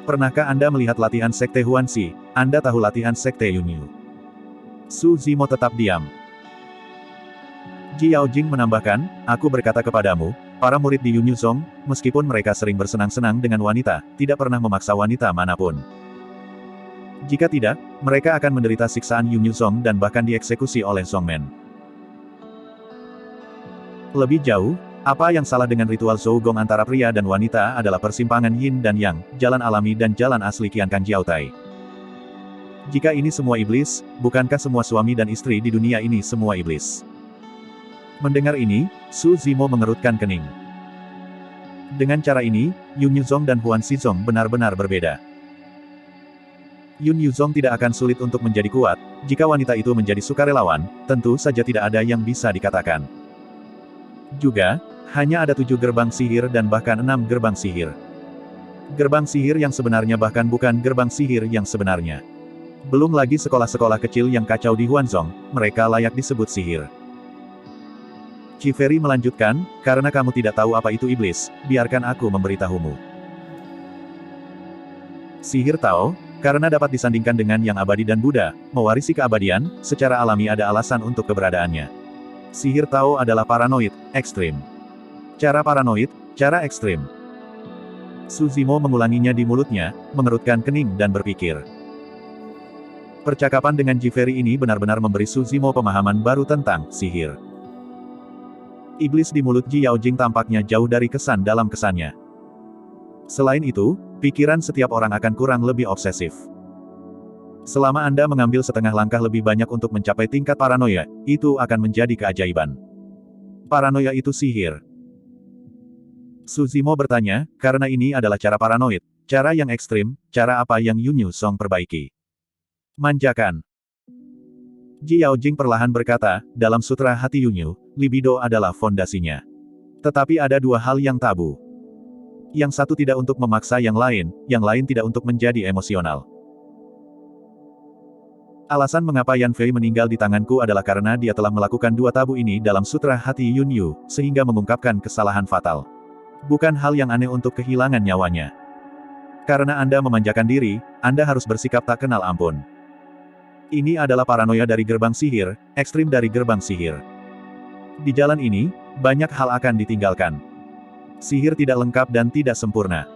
Pernahkah Anda melihat latihan sekte Huanxi? Anda tahu latihan sekte Yunyu?" Su Zimo tetap diam. Ji Yaojing menambahkan, "Aku berkata kepadamu, para murid di Yun Yuzong, meskipun mereka sering bersenang-senang dengan wanita, tidak pernah memaksa wanita manapun. Jika tidak, mereka akan menderita siksaan Yun Yuzong dan bahkan dieksekusi oleh Zongmen. Lebih jauh, apa yang salah dengan ritual Zougong antara pria dan wanita adalah persimpangan yin dan yang, jalan alami dan jalan asli Qiankan Jiaotai. Jika ini semua iblis, bukankah semua suami dan istri di dunia ini semua iblis?" Mendengar ini, Su Zimo mengerutkan kening. Dengan cara ini, Yun Yuzong dan Huan Shizong benar-benar berbeda. Yun Yuzong tidak akan sulit untuk menjadi kuat, jika wanita itu menjadi sukarelawan, tentu saja tidak ada yang bisa dikatakan. Juga, hanya ada 7 gerbang sihir dan bahkan 6 gerbang sihir. Gerbang sihir yang sebenarnya bahkan bukan gerbang sihir yang sebenarnya. Belum lagi sekolah-sekolah kecil yang kacau di Huanzhong, mereka layak disebut sihir. Qiferi melanjutkan, karena kamu tidak tahu apa itu iblis, biarkan aku memberitahumu. Sihir Tao, karena dapat disandingkan dengan yang abadi dan Buddha, mewarisi keabadian, secara alami ada alasan untuk keberadaannya. Sihir Tao adalah paranoid, ekstrim. Cara paranoid, cara ekstrim. Su Zimo mengulanginya di mulutnya, mengerutkan kening dan berpikir. Percakapan dengan Qiferi ini benar-benar memberi Su Zimo pemahaman baru tentang sihir. Iblis di mulut Ji Yaojing tampaknya jauh dari kesan dalam kesannya. Selain itu, pikiran setiap orang akan kurang lebih obsesif. Selama Anda mengambil setengah langkah lebih banyak untuk mencapai tingkat paranoia, itu akan menjadi keajaiban. Paranoia itu sihir. Su Zimo bertanya, karena ini adalah cara paranoid, cara yang ekstrim, cara apa yang Yun Yuzong perbaiki? Manjakan. Ji Yaojing perlahan berkata, dalam sutra hati Yunyu, libido adalah fondasinya. Tetapi ada 2 hal yang tabu. Yang satu tidak untuk memaksa yang lain tidak untuk menjadi emosional. Alasan mengapa Yan Fei meninggal di tanganku adalah karena dia telah melakukan 2 tabu ini dalam sutra hati Yunyu, sehingga mengungkapkan kesalahan fatal. Bukan hal yang aneh untuk kehilangan nyawanya. Karena Anda memanjakan diri, Anda harus bersikap tak kenal ampun. Ini adalah paranoia dari gerbang sihir, ekstrim dari gerbang sihir. Di jalan ini, banyak hal akan ditinggalkan. Sihir tidak lengkap dan tidak sempurna.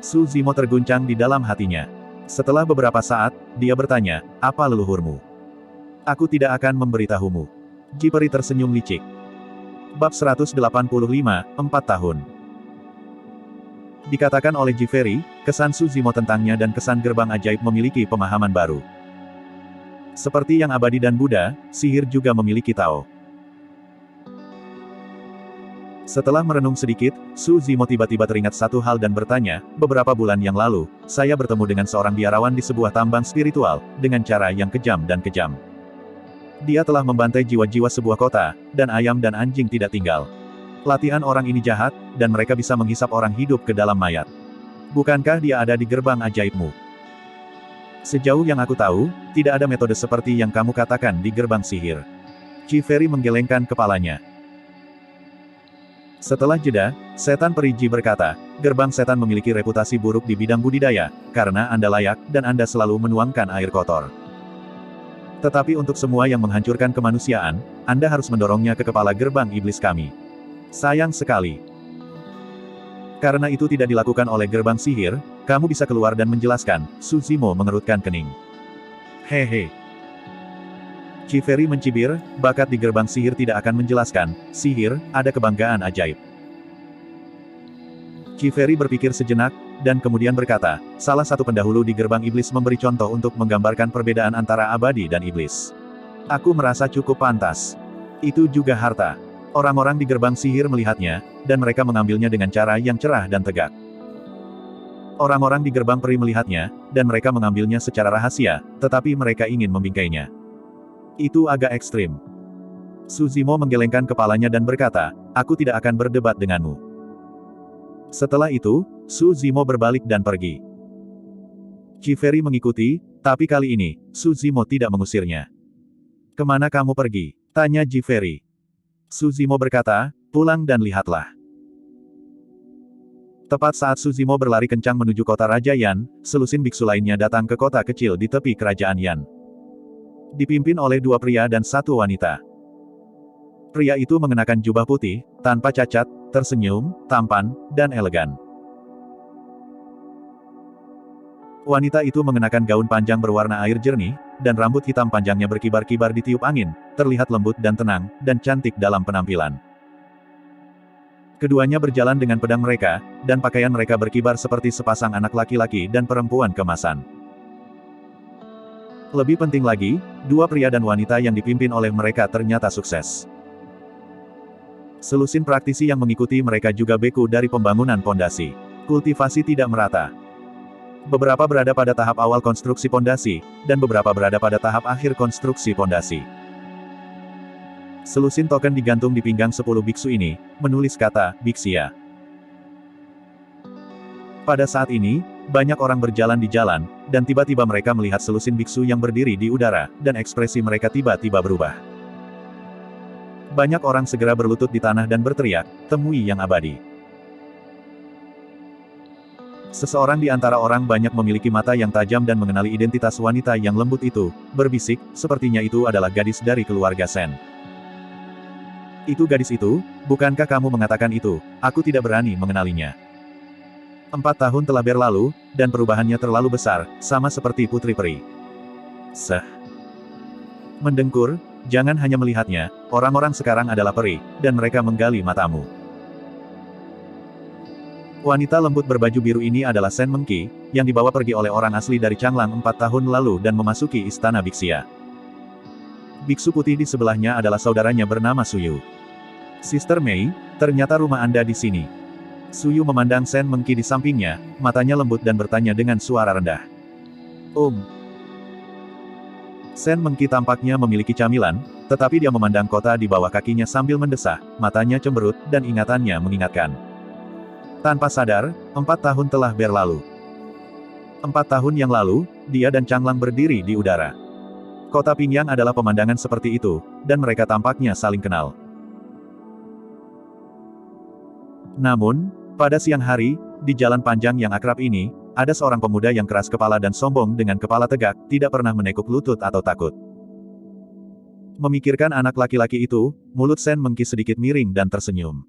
Su Zimo terguncang di dalam hatinya. Setelah beberapa saat, dia bertanya, apa leluhurmu? Aku tidak akan memberitahumu. Qiferi tersenyum licik. Bab 185, 4 tahun. Dikatakan oleh Qiferi, kesan Su Zimo tentangnya dan kesan gerbang ajaib memiliki pemahaman baru. Seperti yang abadi dan Buddha, sihir juga memiliki Tao. Setelah merenung sedikit, Su Zimo tiba-tiba teringat satu hal dan bertanya, beberapa bulan yang lalu, saya bertemu dengan seorang biarawan di sebuah tambang spiritual, dengan cara yang kejam dan kejam. Dia telah membantai jiwa-jiwa sebuah kota, dan ayam dan anjing tidak tinggal. Latihan orang ini jahat, dan mereka bisa menghisap orang hidup ke dalam mayat. Bukankah dia ada di gerbang ajaibmu? Sejauh yang aku tahu, tidak ada metode seperti yang kamu katakan di gerbang sihir. Qiferi menggelengkan kepalanya. Setelah jeda, setan perigi berkata, gerbang setan memiliki reputasi buruk di bidang budidaya, karena Anda layak, dan Anda selalu menuangkan air kotor. Tetapi untuk semua yang menghancurkan kemanusiaan, Anda harus mendorongnya ke kepala gerbang iblis kami. Sayang sekali. Karena itu tidak dilakukan oleh gerbang sihir, kamu bisa keluar dan menjelaskan, Su Zimo mengerutkan kening. Hehe. Qiferi mencibir, bakat di gerbang sihir tidak akan menjelaskan, sihir, ada kebanggaan ajaib. Qiferi berpikir sejenak, dan kemudian berkata, salah satu pendahulu di gerbang iblis memberi contoh untuk menggambarkan perbedaan antara abadi dan iblis. Aku merasa cukup pantas. Itu juga harta. Orang-orang di gerbang sihir melihatnya, dan mereka mengambilnya dengan cara yang cerah dan tegak. Orang-orang di gerbang peri melihatnya, dan mereka mengambilnya secara rahasia, tetapi mereka ingin membingkainya. Itu agak ekstrim. Su Zimo menggelengkan kepalanya dan berkata, aku tidak akan berdebat denganmu. Setelah itu, Su Zimo berbalik dan pergi. Qiferi mengikuti, tapi kali ini, Su Zimo tidak mengusirnya. Kemana kamu pergi? Tanya Qiferi. Su Zimo berkata, pulang dan lihatlah. Tepat saat Su Zimo berlari kencang menuju kota Raja Yan, selusin biksu lainnya datang ke kota kecil di tepi kerajaan Yan. Dipimpin oleh 2 pria dan 1 wanita. Pria itu mengenakan jubah putih, tanpa cacat, tersenyum, tampan, dan elegan. Wanita itu mengenakan gaun panjang berwarna air jernih, dan rambut hitam panjangnya berkibar-kibar ditiup angin, terlihat lembut dan tenang, dan cantik dalam penampilan. Keduanya berjalan dengan pedang mereka, dan pakaian mereka berkibar seperti sepasang anak laki-laki dan perempuan kemasan. Lebih penting lagi, 2 pria dan wanita yang dipimpin oleh mereka ternyata sukses. Selusin praktisi yang mengikuti mereka juga beku dari pembangunan pondasi. Kultivasi tidak merata. Beberapa berada pada tahap awal konstruksi pondasi, dan beberapa berada pada tahap akhir konstruksi pondasi. Selusin token digantung di pinggang 10 biksu ini, menulis kata, Bixia. Pada saat ini, banyak orang berjalan di jalan, dan tiba-tiba mereka melihat selusin biksu yang berdiri di udara, dan ekspresi mereka tiba-tiba berubah. Banyak orang segera berlutut di tanah dan berteriak, temui yang abadi. Seseorang di antara orang banyak memiliki mata yang tajam dan mengenali identitas wanita yang lembut itu, berbisik, sepertinya itu adalah gadis dari keluarga Sen. Itu gadis itu, bukankah kamu mengatakan itu? Aku tidak berani mengenalinya. 4 tahun telah berlalu, dan perubahannya terlalu besar, sama seperti putri peri. Mendengkur, jangan hanya melihatnya, orang-orang sekarang adalah peri, dan mereka menggali matamu. Wanita lembut berbaju biru ini adalah Sen Mengki, yang dibawa pergi oleh orang asli dari Changlang 4 tahun lalu dan memasuki istana Bixia. Biksu putih di sebelahnya adalah saudaranya bernama Suyu. Sister Mei, ternyata rumah Anda di sini. Suyu memandang Sen Mengki di sampingnya, matanya lembut dan bertanya dengan suara rendah. Sen Mengki tampaknya memiliki camilan, tetapi dia memandang kota di bawah kakinya sambil mendesah, matanya cemberut, dan ingatannya mengingatkan. Tanpa sadar, 4 tahun telah berlalu. 4 tahun yang lalu, dia dan Changlang berdiri di udara. Kota Pingyang adalah pemandangan seperti itu, dan mereka tampaknya saling kenal. Namun, pada siang hari, di jalan panjang yang akrab ini, ada seorang pemuda yang keras kepala dan sombong dengan kepala tegak, tidak pernah menekuk lutut atau takut. Memikirkan anak laki-laki itu, mulut Sen Mengki sedikit miring dan tersenyum.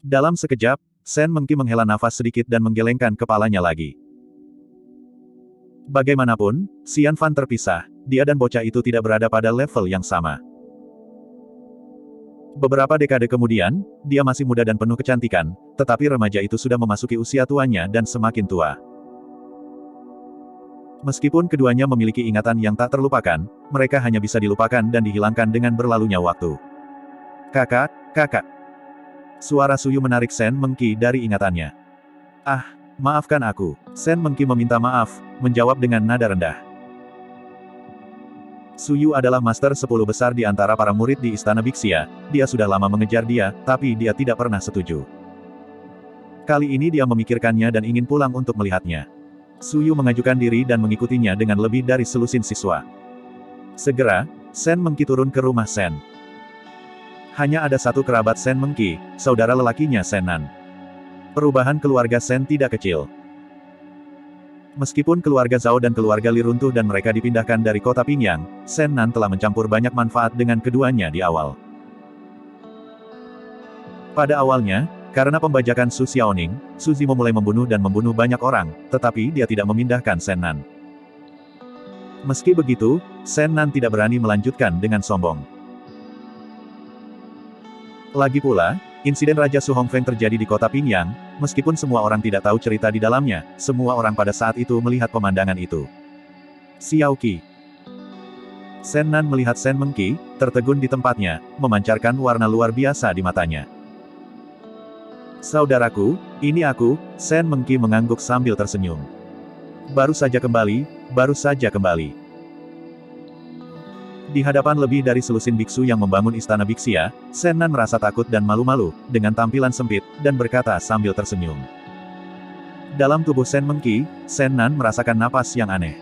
Dalam sekejap, Sen Mengki menghela nafas sedikit dan menggelengkan kepalanya lagi. Bagaimanapun, Xian Fan terpisah, dia dan bocah itu tidak berada pada level yang sama. Beberapa dekade kemudian, dia masih muda dan penuh kecantikan, tetapi remaja itu sudah memasuki usia tuanya dan semakin tua. Meskipun keduanya memiliki ingatan yang tak terlupakan, mereka hanya bisa dilupakan dan dihilangkan dengan berlalunya waktu. Kakak. Suara Suyu menarik Sen Mengki dari ingatannya. Maafkan aku. Sen Mengki meminta maaf, menjawab dengan nada rendah. Suyu adalah master 10 besar di antara para murid di Istana Bixia, dia sudah lama mengejar dia, tapi dia tidak pernah setuju. Kali ini dia memikirkannya dan ingin pulang untuk melihatnya. Suyu mengajukan diri dan mengikutinya dengan lebih dari selusin siswa. Segera, Sen Mengki turun ke rumah Sen. Hanya ada satu kerabat Sen Mengki, saudara lelakinya Sen Nan. Perubahan keluarga Sen tidak kecil. Meskipun keluarga Zhao dan keluarga Li runtuh dan mereka dipindahkan dari kota Pingyang, Sen Nan telah mencampur banyak manfaat dengan keduanya di awal. Pada awalnya, karena pembajakan Su Xiaoning, Su Zimo mulai membunuh dan membunuh banyak orang, tetapi dia tidak memindahkan Sen Nan. Meski begitu, Sen Nan tidak berani melanjutkan dengan sombong. Lagi pula, insiden Raja Su Hongfeng terjadi di kota Pingyang, meskipun semua orang tidak tahu cerita di dalamnya, semua orang pada saat itu melihat pemandangan itu. Xiao Qi. Sen Nan melihat Sen Mengki, tertegun di tempatnya, memancarkan warna luar biasa di matanya. Saudaraku, ini aku, Sen Mengki mengangguk sambil tersenyum. Baru saja kembali. Di hadapan lebih dari selusin biksu yang membangun istana Bixia, Sen Nan merasa takut dan malu-malu, dengan tampilan sempit, dan berkata sambil tersenyum. Dalam tubuh Sen Mengki, Sen Nan merasakan napas yang aneh.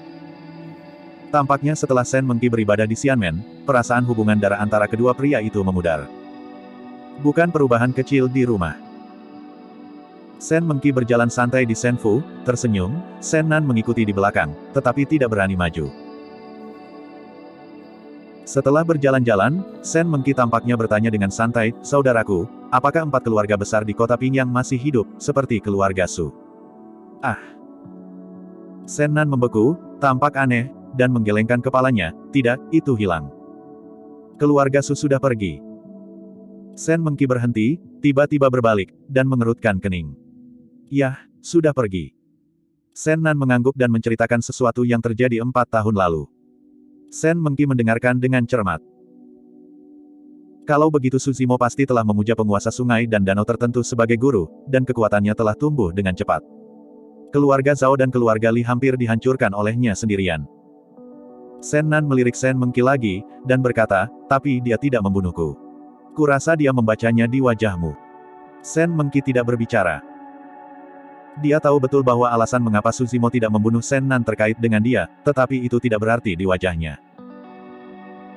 Tampaknya setelah Sen Mengki beribadah di Xianmen, perasaan hubungan darah antara kedua pria itu memudar. Bukan perubahan kecil di rumah. Sen Mengki berjalan santai di Senfu, tersenyum, Sen Nan mengikuti di belakang, tetapi tidak berani maju. Setelah berjalan-jalan, Sen Mengki tampaknya bertanya dengan santai, saudaraku, apakah 4 keluarga besar di kota Pingyang masih hidup, seperti keluarga Su? Sen Nan membeku, tampak aneh, dan menggelengkan kepalanya, tidak, itu hilang. Keluarga Su sudah pergi. Sen Mengki berhenti, tiba-tiba berbalik, dan mengerutkan kening. Yah, sudah pergi. Sen Nan mengangguk dan menceritakan sesuatu yang terjadi 4 tahun lalu. Sen Mengki mendengarkan dengan cermat. Kalau begitu Su Zimo pasti telah memuja penguasa sungai dan danau tertentu sebagai guru, dan kekuatannya telah tumbuh dengan cepat. Keluarga Zhao dan keluarga Li hampir dihancurkan olehnya sendirian. Shen Nan melirik Shen Mengqi lagi, dan berkata, tapi dia tidak membunuhku. Kurasa dia membacanya di wajahmu. Shen Mengqi tidak berbicara. Dia tahu betul bahwa alasan mengapa Su Zimo tidak membunuh Shen Nan terkait dengan dia, tetapi itu tidak berarti di wajahnya.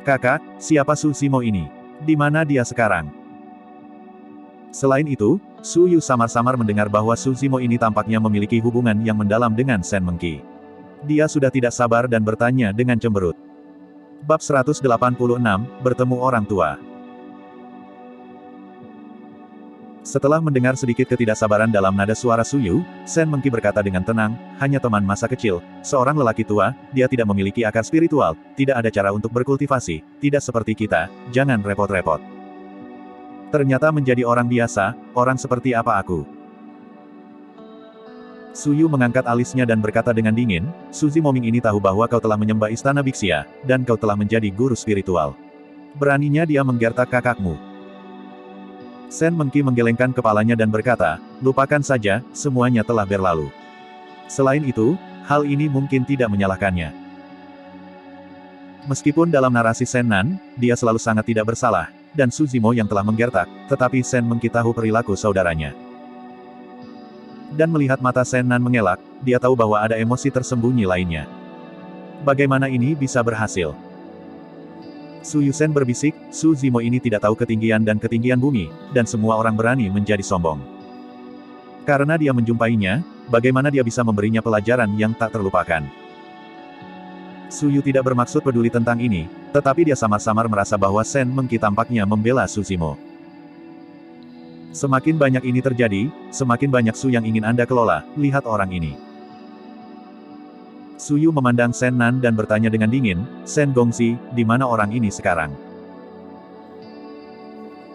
Kakak, siapa Su Zimo ini? Di mana dia sekarang? Selain itu, Su Yu samar-samar mendengar bahwa Su Zimo ini tampaknya memiliki hubungan yang mendalam dengan Shen Mengqi. Dia sudah tidak sabar dan bertanya dengan cemberut. Bab 186, Bertemu Orang Tua. Setelah mendengar sedikit ketidaksabaran dalam nada suara Su Yu, Shen Mengqi berkata dengan tenang, hanya teman masa kecil, seorang lelaki tua, dia tidak memiliki akar spiritual, tidak ada cara untuk berkultivasi, tidak seperti kita, jangan repot-repot. Ternyata menjadi orang biasa, orang seperti apa aku? Su Yu mengangkat alisnya dan berkata dengan dingin, Su Zimo Ming ini tahu bahwa kau telah menyembah istana Bixia, dan kau telah menjadi guru spiritual. Beraninya dia menggertak kakakmu. Shen Mengqi menggelengkan kepalanya dan berkata, lupakan saja, semuanya telah berlalu. Selain itu, hal ini mungkin tidak menyalahkannya. Meskipun dalam narasi Shen Nan, dia selalu sangat tidak bersalah, dan Su Zimo yang telah menggertak, tetapi Shen Mengqi tahu perilaku saudaranya. Dan melihat mata Shen Nan mengelak, dia tahu bahwa ada emosi tersembunyi lainnya. Bagaimana ini bisa berhasil? Su Yusen berbisik, Su Zimo ini tidak tahu ketinggian dan ketinggian bumi, dan semua orang berani menjadi sombong. Karena dia menjumpainya, bagaimana dia bisa memberinya pelajaran yang tak terlupakan? Su Yu tidak bermaksud peduli tentang ini, tetapi dia samar-samar merasa bahwa Shen Mengqi tampaknya membela Su Zimo. Semakin banyak ini terjadi, semakin banyak Su yang ingin Anda kelola, lihat orang ini. Su Yu memandang Shen Nan dan bertanya dengan dingin, Shen Gongxi, di mana orang ini sekarang?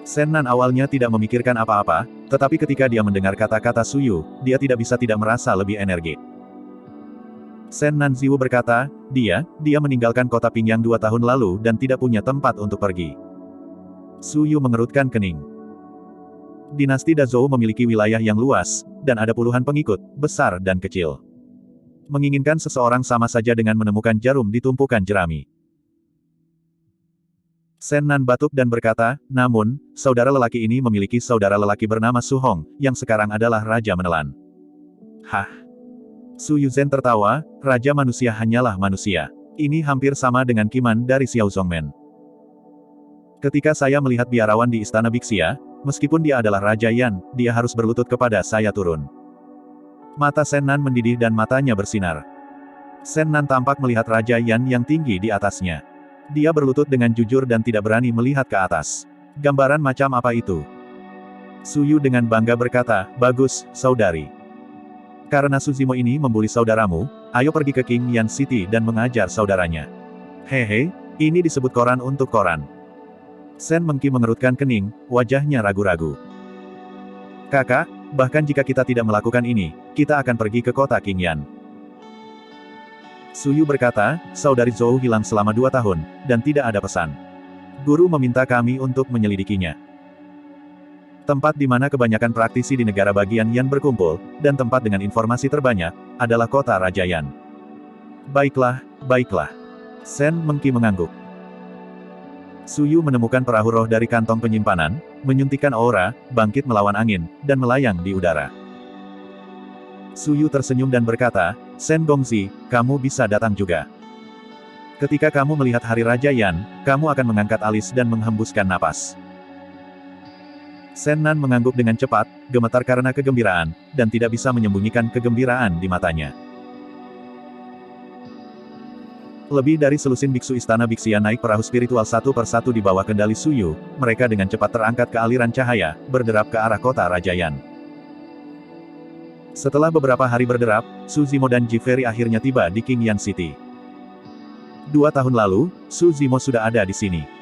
Shen Nan awalnya tidak memikirkan apa-apa, tetapi ketika dia mendengar kata-kata Su Yu, dia tidak bisa tidak merasa lebih energik. Shen Nan Ziwu berkata, dia meninggalkan kota Pingyang 2 tahun lalu dan tidak punya tempat untuk pergi. Su Yu mengerutkan kening. Dinasti Dazhou memiliki wilayah yang luas, dan ada puluhan pengikut, besar dan kecil. Menginginkan seseorang sama saja dengan menemukan jarum di tumpukan jerami. Shen Nan batuk dan berkata, namun, saudara lelaki ini memiliki saudara lelaki bernama Su Hong, yang sekarang adalah Raja Menelan. Hah? Su Yuzhen tertawa, Raja Manusia hanyalah manusia. Ini hampir sama dengan Kiman dari Xiao Zongmen. Ketika saya melihat biarawan di Istana Bixia, meskipun dia adalah Raja Yan, dia harus berlutut kepada saya turun. Mata Shen Nan mendidih dan matanya bersinar. Shen Nan tampak melihat Raja Yan yang tinggi di atasnya. Dia berlutut dengan jujur dan tidak berani melihat ke atas. Gambaran macam apa itu? Su Yu dengan bangga berkata, bagus, saudari. Karena Su Zimo ini membuli saudaramu, ayo pergi ke King Yan City dan mengajar saudaranya. Hehe, ini disebut koran untuk koran. Shen Mengqi mengerutkan kening, wajahnya ragu-ragu. Kakak, bahkan jika kita tidak melakukan ini, kita akan pergi ke kota Qingyan. Su Yu berkata, saudari Zhou hilang selama 2 tahun, dan tidak ada pesan. Guru meminta kami untuk menyelidikinya. Tempat di mana kebanyakan praktisi di negara bagian Yan berkumpul, dan tempat dengan informasi terbanyak, adalah kota Raja Yan. Baiklah, baiklah. Shen Mengqi mengangguk. Su Yu menemukan perahu roh dari kantong penyimpanan, menyuntikkan aura, bangkit melawan angin, dan melayang di udara. Su Yu tersenyum dan berkata, Shen Gongxi, kamu bisa datang juga. Ketika kamu melihat Hari Raja Yan, kamu akan mengangkat alis dan menghembuskan napas. Shen Nan mengangguk dengan cepat, gemetar karena kegembiraan, dan tidak bisa menyembunyikan kegembiraan di matanya. Lebih dari selusin biksu istana Bixia naik perahu spiritual satu persatu di bawah kendali Su Yu, mereka dengan cepat terangkat ke aliran cahaya, berderap ke arah kota Raja Yan. Setelah beberapa hari berderap, Su Zimo dan Ji Feri akhirnya tiba di King Yan City. 2 tahun lalu, Su Zimo sudah ada di sini.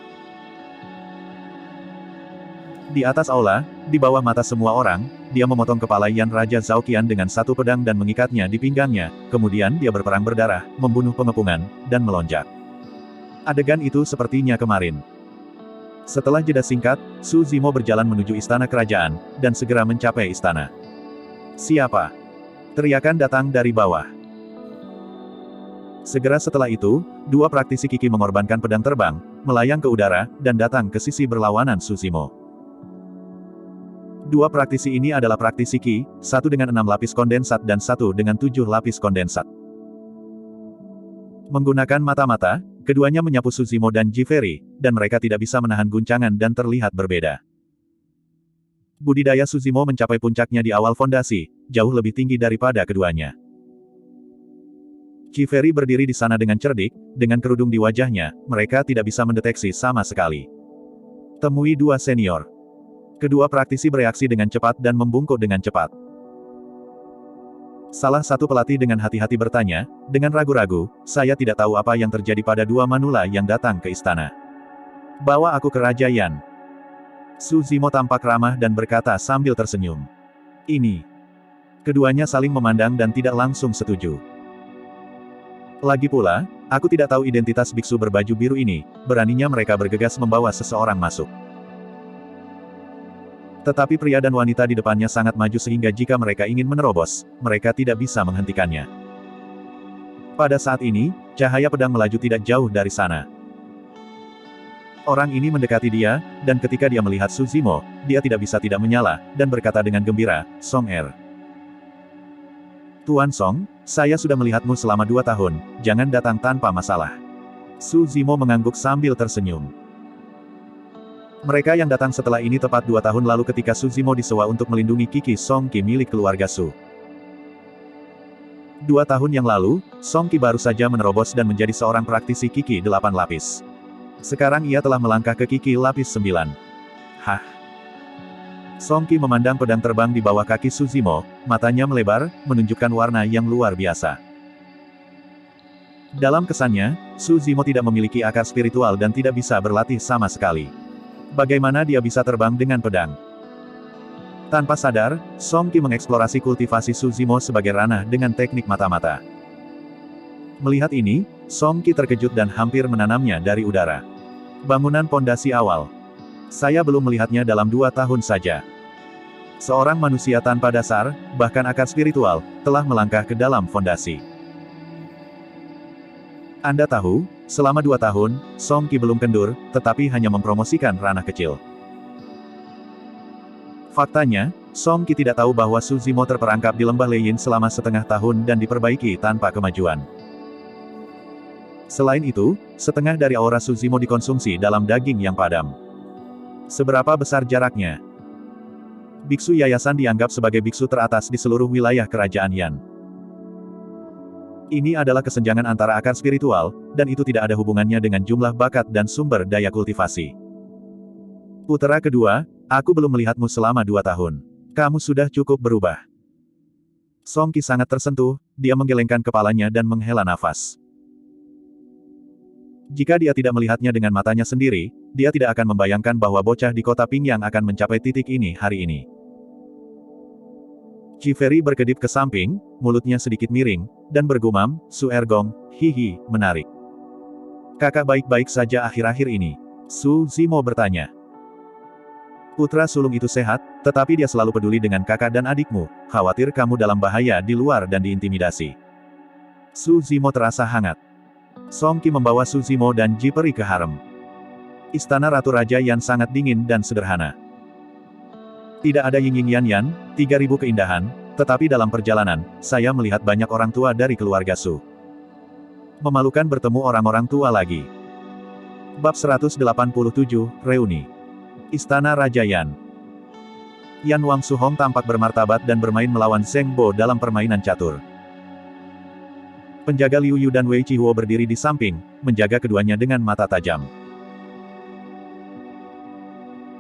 Di atas aula, di bawah mata semua orang, dia memotong kepala Yan Raja Zhao Qian dengan satu pedang dan mengikatnya di pinggangnya, kemudian dia berperang berdarah, membunuh pengepungan, dan melonjak. Adegan itu sepertinya kemarin. Setelah jeda singkat, Su Zimo berjalan menuju istana kerajaan, dan segera mencapai istana. Siapa? Teriakan datang dari bawah. Segera setelah itu, dua praktisi Qi mengorbankan pedang terbang, melayang ke udara, dan datang ke sisi berlawanan Suzimo. Dua praktisi ini adalah praktisi Qi, satu dengan 6 lapis kondensat dan satu dengan 7 lapis kondensat. Menggunakan mata-mata, keduanya menyapu Suzimo dan Jiferi, dan mereka tidak bisa menahan guncangan dan terlihat berbeda. Budidaya Suzimo mencapai puncaknya di awal fondasi, jauh lebih tinggi daripada keduanya. Jiferi berdiri di sana dengan cerdik, dengan kerudung di wajahnya, mereka tidak bisa mendeteksi sama sekali. Temui dua senior. Kedua praktisi bereaksi dengan cepat dan membungkuk dengan cepat. Salah satu pelatih dengan hati-hati bertanya, dengan ragu-ragu, saya tidak tahu apa yang terjadi pada dua manula yang datang ke istana. Bawa aku ke Raja Yan. Suzimo tampak ramah dan berkata sambil tersenyum. Ini. Keduanya saling memandang dan tidak langsung setuju. Lagi pula, aku tidak tahu identitas biksu berbaju biru ini, beraninya mereka bergegas membawa seseorang masuk. Tetapi pria dan wanita di depannya sangat maju sehingga jika mereka ingin menerobos, mereka tidak bisa menghentikannya. Pada saat ini, cahaya pedang melaju tidak jauh dari sana. Orang ini mendekati dia, dan ketika dia melihat Suzimo, dia tidak bisa tidak menyala, dan berkata dengan gembira, Song Er. Tuan Song, saya sudah melihatmu selama 2 tahun, jangan datang tanpa masalah. Suzimo mengangguk sambil tersenyum. Mereka yang datang setelah ini tepat 2 tahun lalu ketika Suzimo disewa untuk melindungi Qi Song Qi milik keluarga Su. 2 tahun yang lalu, Song Qi baru saja menerobos dan menjadi seorang praktisi Qi 8 lapis. Sekarang ia telah melangkah ke Qi lapis 9. Hah? Song Qi memandang pedang terbang di bawah kaki Suzimo, matanya melebar, menunjukkan warna yang luar biasa. Dalam kesannya, Suzimo tidak memiliki akar spiritual dan tidak bisa berlatih sama sekali. Bagaimana dia bisa terbang dengan pedang? Tanpa sadar, Song Qi mengeksplorasi kultivasi Suzimo sebagai ranah dengan teknik mata-mata. Melihat ini, Song Qi terkejut dan hampir menanamnya dari udara. Bangunan pondasi awal. Saya belum melihatnya dalam 2 tahun saja. Seorang manusia tanpa dasar, bahkan akar spiritual, telah melangkah ke dalam fondasi. Anda tahu, selama 2 tahun, Song Qi belum kendur, tetapi hanya mempromosikan ranah kecil. Faktanya, Song Qi tidak tahu bahwa Suzimo terperangkap di lembah Leyin selama setengah tahun dan diperbaiki tanpa kemajuan. Selain itu, setengah dari aura Suzimo dikonsumsi dalam daging yang padam. Seberapa besar jaraknya? Biksu yayasan dianggap sebagai biksu teratas di seluruh wilayah kerajaan Yan. Ini adalah kesenjangan antara akar spiritual, dan itu tidak ada hubungannya dengan jumlah bakat dan sumber daya kultivasi. Putera kedua, aku belum melihatmu selama 2 tahun. Kamu sudah cukup berubah. Song Qi sangat tersentuh, dia menggelengkan kepalanya dan menghela nafas. Jika dia tidak melihatnya dengan matanya sendiri, dia tidak akan membayangkan bahwa bocah di kota Pingyang akan mencapai titik ini hari ini. Jiferi berkedip ke samping, mulutnya sedikit miring, dan bergumam, Su Ergong, hihi, menarik. Kakak baik-baik saja akhir-akhir ini. Suzimo bertanya. Putra sulung itu sehat, tetapi dia selalu peduli dengan kakak dan adikmu, khawatir kamu dalam bahaya di luar dan diintimidasi. Suzimo terasa hangat. Song Qi membawa Suzimo dan Jiferi ke harem. Istana Ratu Raja Yan sangat dingin dan sederhana. Tidak ada Ying Yan Yan, 3000 keindahan, tetapi dalam perjalanan, saya melihat banyak orang tua dari keluarga Su. Memalukan bertemu orang-orang tua lagi. Bab 187, Reuni. Istana Raja Yan. Yan Wang Suhong tampak bermartabat dan bermain melawan Zheng Bo dalam permainan catur. Penjaga Liu Yu dan Wei Qihuo berdiri di samping, menjaga keduanya dengan mata tajam.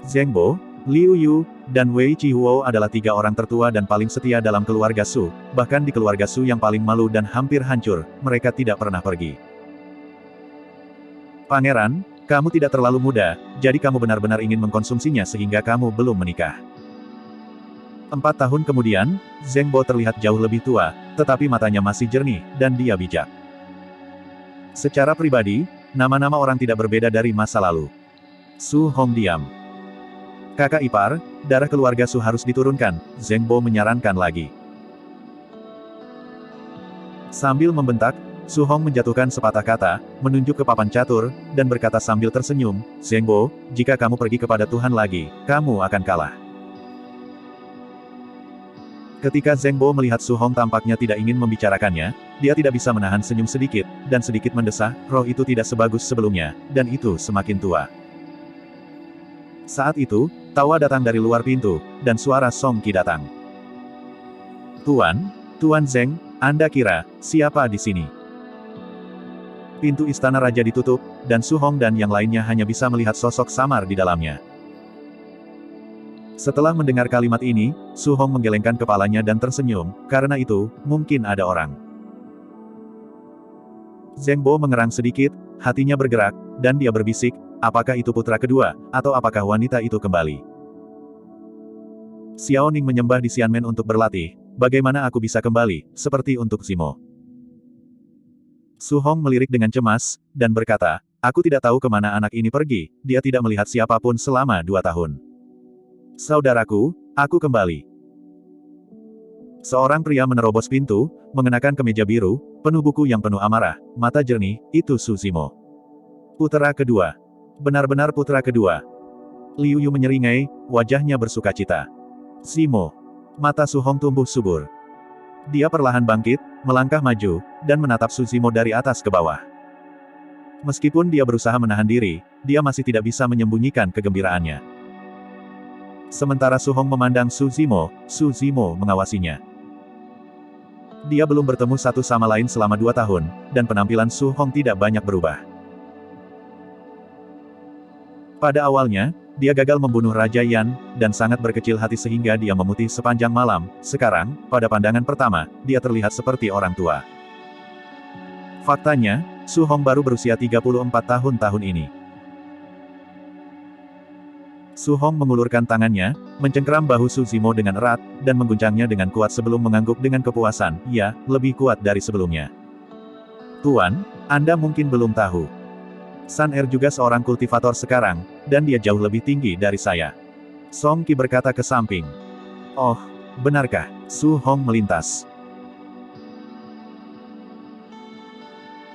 Zheng Bo, Liu Yu, dan Wei Qihuo adalah 3 orang tertua dan paling setia dalam keluarga Su, bahkan di keluarga Su yang paling malu dan hampir hancur, mereka tidak pernah pergi. Pangeran, kamu tidak terlalu muda, jadi kamu benar-benar ingin mengkonsumsinya sehingga kamu belum menikah. 4 tahun kemudian, Zheng Bo terlihat jauh lebih tua, tetapi matanya masih jernih, dan dia bijak. Secara pribadi, nama-nama orang tidak berbeda dari masa lalu. Su Hong diam. Kakak ipar, darah keluarga Su harus diturunkan, Zheng Bo menyarankan lagi. Sambil membentak, Su Hong menjatuhkan sepatah kata, menunjuk ke papan catur, dan berkata sambil tersenyum, Zheng Bo, jika kamu pergi kepada Tuhan lagi, kamu akan kalah. Ketika Zheng Bo melihat Su Hong tampaknya tidak ingin membicarakannya, dia tidak bisa menahan senyum sedikit, dan sedikit mendesah, roh itu tidak sebagus sebelumnya, dan itu semakin tua. Saat itu, tawa datang dari luar pintu, dan suara Song Qi datang. Tuan Zheng, Anda kira, siapa di sini? Pintu istana raja ditutup, dan Su Hong dan yang lainnya hanya bisa melihat sosok samar di dalamnya. Setelah mendengar kalimat ini, Su Hong menggelengkan kepalanya dan tersenyum, karena itu, mungkin ada orang. Zheng Bo mengerang sedikit, hatinya bergerak, dan dia berbisik, apakah itu putra kedua, atau apakah wanita itu kembali? Xiao Ning menyembah di Xianmen untuk berlatih, bagaimana aku bisa kembali, seperti untuk Zimo? Su Hong melirik dengan cemas, dan berkata, aku tidak tahu kemana anak ini pergi, dia tidak melihat siapapun selama 2 tahun. Saudaraku, aku kembali. Seorang pria menerobos pintu, mengenakan kemeja biru, penuh buku yang penuh amarah, mata jernih, itu Su Zimo. Putra kedua. Benar-benar putra kedua. Liu Yu menyeringai, wajahnya bersukacita. Zimo. Mata Su Hong tumbuh subur. Dia perlahan bangkit, melangkah maju, dan menatap Su Zimo dari atas ke bawah. Meskipun dia berusaha menahan diri, dia masih tidak bisa menyembunyikan kegembiraannya. Sementara Su Hong memandang Su Zimo mengawasinya. Dia belum bertemu satu sama lain selama 2 tahun, dan penampilan Su Hong tidak banyak berubah. Pada awalnya, dia gagal membunuh Raja Yan, dan sangat berkecil hati sehingga dia memutih sepanjang malam. Sekarang, pada pandangan pertama, dia terlihat seperti orang tua. Faktanya, Su Hong baru berusia 34 tahun ini. Su Hong mengulurkan tangannya, mencengkeram bahu Su Zimo dengan erat, dan mengguncangnya dengan kuat sebelum mengangguk dengan kepuasan, ya, lebih kuat dari sebelumnya. Tuan, Anda mungkin belum tahu. Sun Er juga seorang kultivator sekarang, dan dia jauh lebih tinggi dari saya. Song Qi berkata ke samping. Oh, benarkah? Su Hong melintas.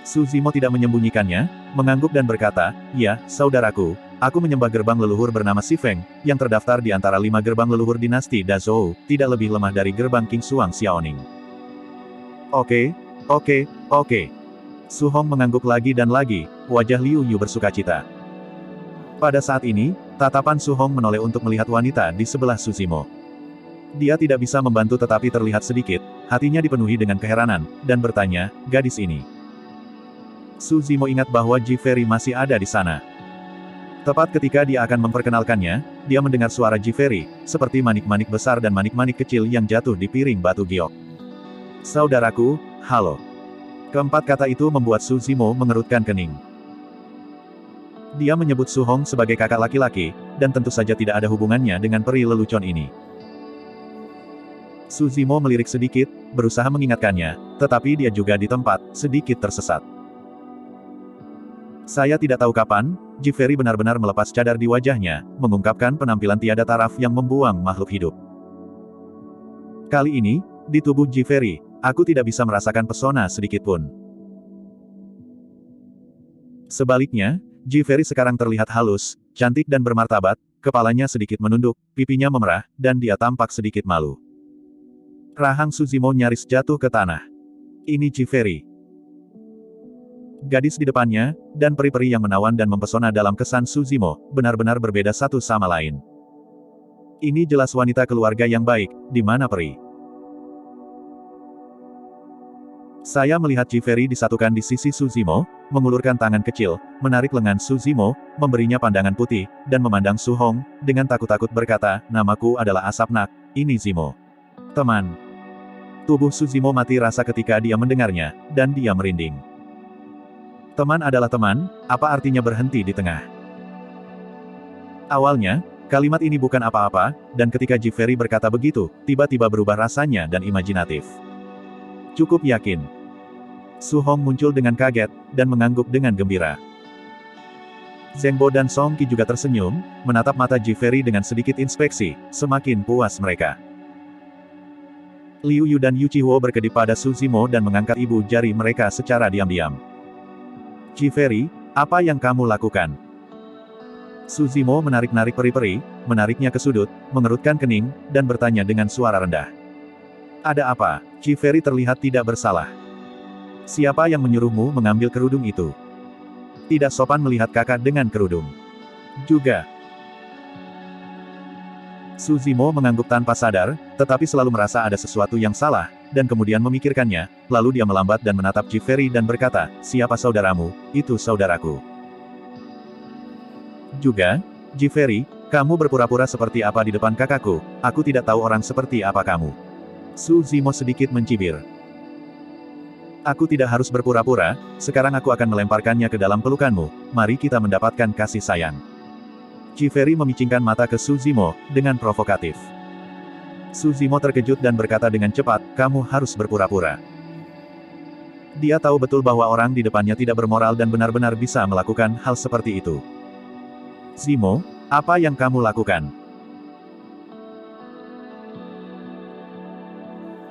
Su Zimo tidak menyembunyikannya, mengangguk dan berkata, ya, saudaraku, aku menyembah gerbang leluhur bernama Si Feng, yang terdaftar di antara 5 gerbang leluhur dinasti Dazhou, tidak lebih lemah dari gerbang King Suang Xiaoning. Oke. Su Hong mengangguk lagi dan lagi, wajah Liu Yu bersukacita. Pada saat ini, tatapan Su Hong menoleh untuk melihat wanita di sebelah Su Zimo. Dia tidak bisa membantu tetapi terlihat sedikit, hatinya dipenuhi dengan keheranan, dan bertanya, gadis ini. Su Zimo ingat bahwa Ji Feri masih ada di sana. Tepat ketika dia akan memperkenalkannya, dia mendengar suara Ji Feri, seperti manik-manik besar dan manik-manik kecil yang jatuh di piring batu giok. Saudaraku, halo. Keempat kata itu membuat Su Zimo mengerutkan kening. Dia menyebut Su Hong sebagai kakak laki-laki, dan tentu saja tidak ada hubungannya dengan peri lelucon ini. Su Zimo melirik sedikit, berusaha mengingatkannya, tetapi dia juga di tempat, sedikit tersesat. Saya tidak tahu kapan, Ji Feri benar-benar melepas cadar di wajahnya, mengungkapkan penampilan tiada taraf yang membuang makhluk hidup. Kali ini, di tubuh Ji Feri, aku tidak bisa merasakan pesona sedikitpun. Sebaliknya, Ji Feri sekarang terlihat halus, cantik dan bermartabat, kepalanya sedikit menunduk, pipinya memerah, dan dia tampak sedikit malu. Rahang Su Zimo nyaris jatuh ke tanah. Ini Ji Feri. Gadis di depannya, dan peri-peri yang menawan dan mempesona dalam kesan Su Zimo, benar-benar berbeda satu sama lain. Ini jelas wanita keluarga yang baik, di mana peri? Saya melihat Ji Feri disatukan di sisi Su Zimo, mengulurkan tangan kecil, menarik lengan Su Zimo, memberinya pandangan putih, dan memandang Su Hong, dengan takut-takut berkata, namaku adalah Asapnak, ini Zimo. Teman. Tubuh Su Zimo mati rasa ketika dia mendengarnya, dan dia merinding. Teman adalah teman, apa artinya berhenti di tengah? Awalnya, kalimat ini bukan apa-apa, dan ketika Ji Feri berkata begitu, tiba-tiba berubah rasanya dan imajinatif. Cukup yakin. Su Hong muncul dengan kaget, dan mengangguk dengan gembira. Zheng Bo dan Song Qi juga tersenyum, menatap mata Ji Feri dengan sedikit inspeksi, semakin puas mereka. Liu Yu dan Yu Chihuo berkedip pada Su Zimo dan mengangkat ibu jari mereka secara diam-diam. Qi Feri, apa yang kamu lakukan? Su Zimo menarik-narik peri-peri, menariknya ke sudut, mengerutkan kening, dan bertanya dengan suara rendah. Ada apa? Qi Feri terlihat tidak bersalah. Siapa yang menyuruhmu mengambil kerudung itu? Tidak sopan melihat kakak dengan kerudung. Juga. Su Zimo mengangguk tanpa sadar, tetapi selalu merasa ada sesuatu yang salah, dan kemudian memikirkannya, lalu dia melambat dan menatap Qi Feri dan berkata, siapa saudaramu? Itu saudaraku. Juga, Qi Feri, kamu berpura-pura seperti apa di depan kakakku, aku tidak tahu orang seperti apa kamu. Su Zimo sedikit mencibir. Aku tidak harus berpura-pura, sekarang aku akan melemparkannya ke dalam pelukanmu, mari kita mendapatkan kasih sayang. Qi Feri memicingkan mata ke Su Zimo, dengan provokatif. Su Zimo terkejut dan berkata dengan cepat, kamu harus berpura-pura. Dia tahu betul bahwa orang di depannya tidak bermoral dan benar-benar bisa melakukan hal seperti itu. Zimo, apa yang kamu lakukan?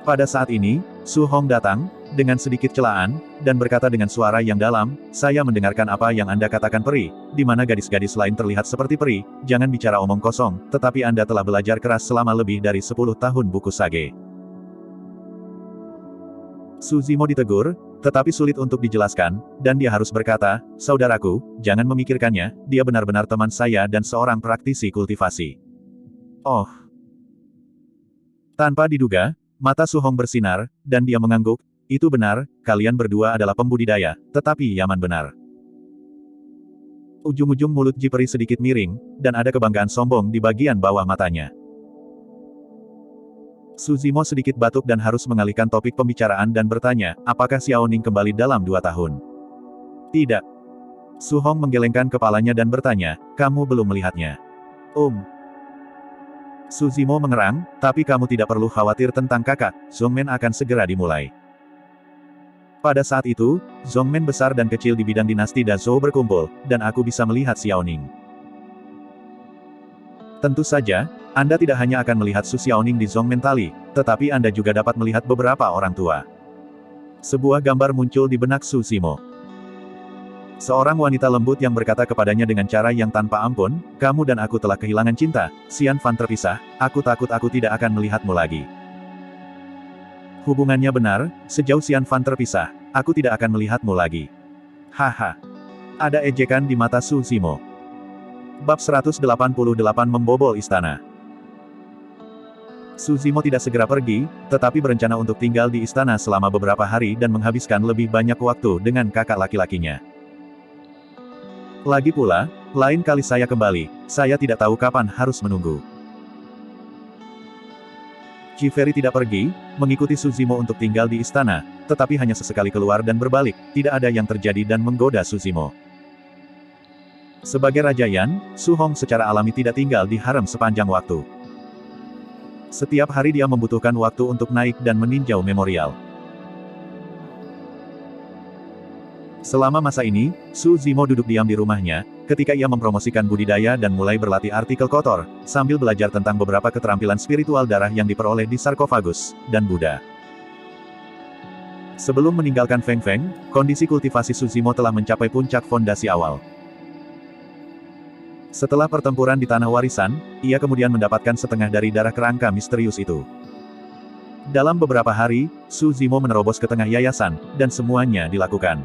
Pada saat ini, Su Hong datang, dengan sedikit celaan, dan berkata dengan suara yang dalam, saya mendengarkan apa yang Anda katakan peri, di mana gadis-gadis lain terlihat seperti peri, jangan bicara omong kosong, tetapi Anda telah belajar keras selama lebih dari 10 tahun buku sage. Su Zimo ditegur, tetapi sulit untuk dijelaskan, dan dia harus berkata, saudaraku, jangan memikirkannya, dia benar-benar teman saya dan seorang praktisi kultivasi. Oh. Tanpa diduga, mata Su Hong bersinar, dan dia mengangguk, itu benar, kalian berdua adalah pembudidaya, tetapi Yaman benar. Ujung-ujung mulut Ji Peri sedikit miring, dan ada kebanggaan sombong di bagian bawah matanya. Su Zimo sedikit batuk dan harus mengalihkan topik pembicaraan dan bertanya, apakah Xiaoning kembali dalam 2 tahun? Tidak. Su Hong menggelengkan kepalanya dan bertanya, kamu belum melihatnya. Su Zimo mengerang, tapi kamu tidak perlu khawatir tentang kakak, Zongmen akan segera dimulai. Pada saat itu, Zongmen besar dan kecil di bidang dinasti Dazhou berkumpul, dan aku bisa melihat Xiaoning. Tentu saja, Anda tidak hanya akan melihat Su Xiaoning di Zongmen Tali, tetapi Anda juga dapat melihat beberapa orang tua. Sebuah gambar muncul di benak Su Zimo. Seorang wanita lembut yang berkata kepadanya dengan cara yang tanpa ampun, kamu dan aku telah kehilangan cinta, Xian Fan terpisah, aku takut aku tidak akan melihatmu lagi. Hubungannya benar, sejauh Xian Fan terpisah, aku tidak akan melihatmu lagi. Haha. Ada ejekan di mata Su Zimo. Bab 188 membobol istana. Su Zimo tidak segera pergi, tetapi berencana untuk tinggal di istana selama beberapa hari dan menghabiskan lebih banyak waktu dengan kakak laki-lakinya. Lagi pula, lain kali saya kembali, saya tidak tahu kapan harus menunggu. Qi Feri tidak pergi, mengikuti Su Zimo untuk tinggal di istana, tetapi hanya sesekali keluar dan berbalik, tidak ada yang terjadi dan menggoda Su Zimo. Sebagai Raja Yan, Su Hong secara alami tidak tinggal di harem sepanjang waktu. Setiap hari dia membutuhkan waktu untuk naik dan meninjau memorial. Selama masa ini, Su Zimo duduk diam di rumahnya, ketika ia mempromosikan budidaya dan mulai berlatih artikel kotor, sambil belajar tentang beberapa keterampilan spiritual darah yang diperoleh di sarkofagus, dan Buddha. Sebelum meninggalkan Feng Feng, kondisi kultivasi Su Zimo telah mencapai puncak fondasi awal. Setelah pertempuran di Tanah Warisan, ia kemudian mendapatkan setengah dari darah kerangka misterius itu. Dalam beberapa hari, Su Zimo menerobos ke tengah yayasan, dan semuanya dilakukan.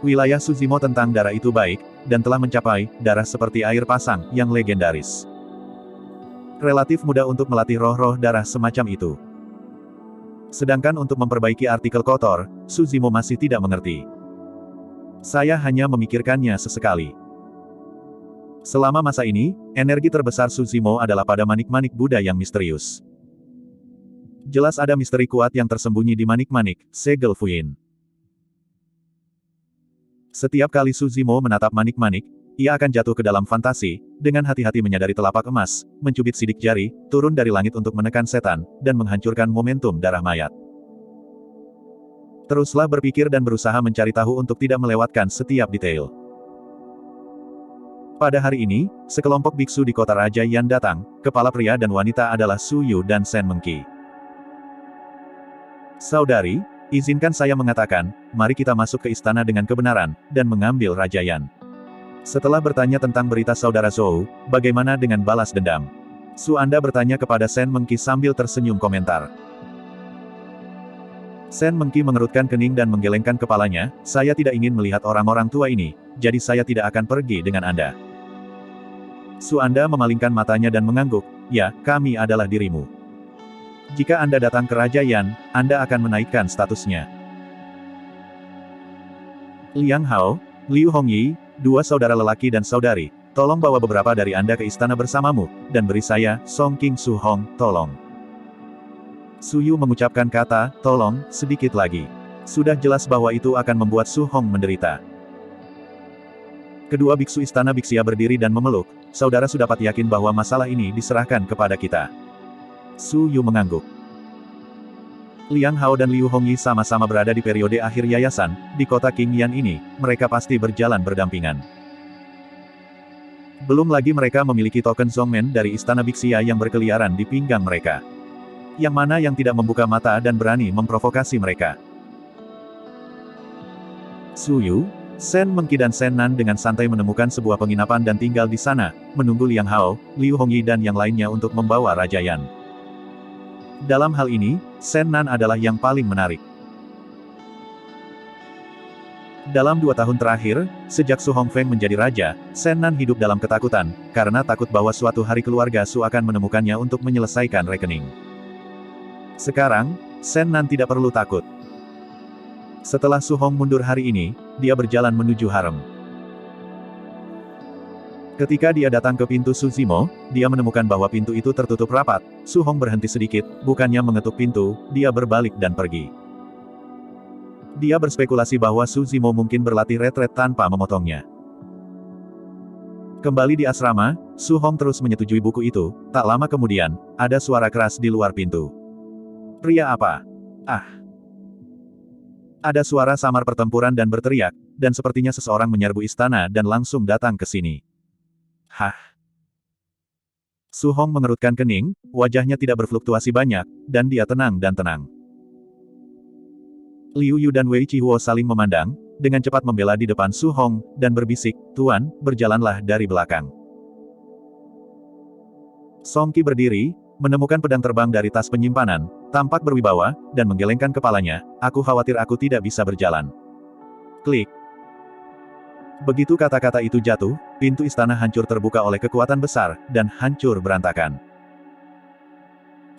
Wilayah Su Zimo tentang darah itu baik, dan telah mencapai darah seperti air pasang yang legendaris. Relatif mudah untuk melatih roh-roh darah semacam itu. Sedangkan untuk memperbaiki artikel kotor, Su Zimo masih tidak mengerti. Saya hanya memikirkannya sesekali. Selama masa ini, energi terbesar Su Zimo adalah pada manik-manik Buddha yang misterius. Jelas ada misteri kuat yang tersembunyi di manik-manik, segel Fuyin. Setiap kali Su Zimo menatap manik-manik, ia akan jatuh ke dalam fantasi, dengan hati-hati menyadari telapak emas, mencubit sidik jari, turun dari langit untuk menekan setan, dan menghancurkan momentum darah mayat. Teruslah berpikir dan berusaha mencari tahu untuk tidak melewatkan setiap detail. Pada hari ini, sekelompok biksu di kota Raja Yan datang, kepala pria dan wanita adalah Su Yu dan Sen Mengqi. Saudari, izinkan saya mengatakan, mari kita masuk ke istana dengan kebenaran, dan mengambil Raja Yan. Setelah bertanya tentang berita saudara Zhou, bagaimana dengan balas dendam? Su Anda bertanya kepada Sen Mengqi sambil tersenyum komentar. Sen Mengqi mengerutkan kening dan menggelengkan kepalanya, saya tidak ingin melihat orang-orang tua ini, jadi saya tidak akan pergi dengan Anda. Su Anda memalingkan matanya dan mengangguk, ya, kami adalah dirimu. Jika Anda datang ke Raja Yan, Anda akan menaikkan statusnya. Liang Hao, Liu Hongyi, dua saudara lelaki dan saudari, tolong bawa beberapa dari Anda ke istana bersamamu, dan beri saya, Song King Su Hong, tolong. Su Yu mengucapkan kata, tolong, sedikit lagi. Sudah jelas bahwa itu akan membuat Su Hong menderita. Kedua biksu istana Bixia berdiri dan memeluk, saudara sudah dapat yakin bahwa masalah ini diserahkan kepada kita. Su Yu mengangguk. Liang Hao dan Liu Hongyi sama-sama berada di periode akhir yayasan, di kota Qingyan ini, mereka pasti berjalan berdampingan. Belum lagi mereka memiliki token Zongmen dari istana Bixia yang berkeliaran di pinggang mereka. Yang mana yang tidak membuka mata dan berani memprovokasi mereka. Su Yu, Sen Mengqi dan Sen Nan dengan santai menemukan sebuah penginapan dan tinggal di sana, menunggu Liang Hao, Liu Hongyi dan yang lainnya untuk membawa Raja Yan. Dalam hal ini, Sen Nan adalah yang paling menarik. Dalam 2 tahun terakhir, sejak Su Hongfeng menjadi raja, Sen Nan hidup dalam ketakutan, karena takut bahwa suatu hari keluarga Su akan menemukannya untuk menyelesaikan rekening. Sekarang, Sen Nan tidak perlu takut. Setelah Su Hong mundur hari ini, dia berjalan menuju harem. Ketika dia datang ke pintu Su Zimo, dia menemukan bahwa pintu itu tertutup rapat. Su Hong berhenti sedikit, bukannya mengetuk pintu, dia berbalik dan pergi. Dia berspekulasi bahwa Su Zimo mungkin berlatih retret tanpa memotongnya. Kembali di asrama, Su Hong terus menyetujui buku itu. Tak lama kemudian, ada suara keras di luar pintu. Pria apa? Ah! Ada suara samar pertempuran dan berteriak, dan sepertinya seseorang menyerbu istana dan langsung datang ke sini. Hah? Su Hong mengerutkan kening, wajahnya tidak berfluktuasi banyak, dan dia tenang dan tenang. Liu Yu dan Wei Chihuo saling memandang, dengan cepat membela di depan Su Hong, dan berbisik, Tuan, berjalanlah dari belakang. Song Qi berdiri, menemukan pedang terbang dari tas penyimpanan, tampak berwibawa, dan menggelengkan kepalanya, aku khawatir aku tidak bisa berjalan. Klik. Begitu kata-kata itu jatuh, pintu istana hancur terbuka oleh kekuatan besar, dan hancur berantakan.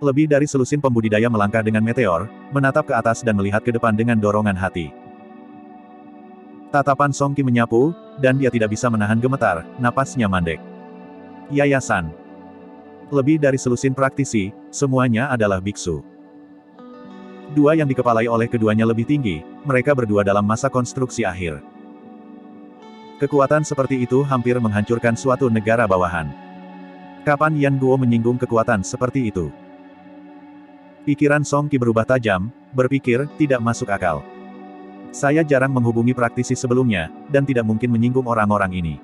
Lebih dari selusin pembudidaya melangkah dengan meteor, menatap ke atas dan melihat ke depan dengan dorongan hati. Tatapan Song Qi menyapu, dan dia tidak bisa menahan gemetar, napasnya mandek. Yayasan. Lebih dari selusin praktisi, semuanya adalah biksu. Dua yang dikepalai oleh keduanya lebih tinggi, mereka berdua dalam masa konstruksi akhir. Kekuatan seperti itu hampir menghancurkan suatu negara bawahan. Kapan Yan Guo menyinggung kekuatan seperti itu? Pikiran Song Qi berubah tajam, berpikir, tidak masuk akal. Saya jarang menghubungi praktisi sebelumnya, dan tidak mungkin menyinggung orang-orang ini.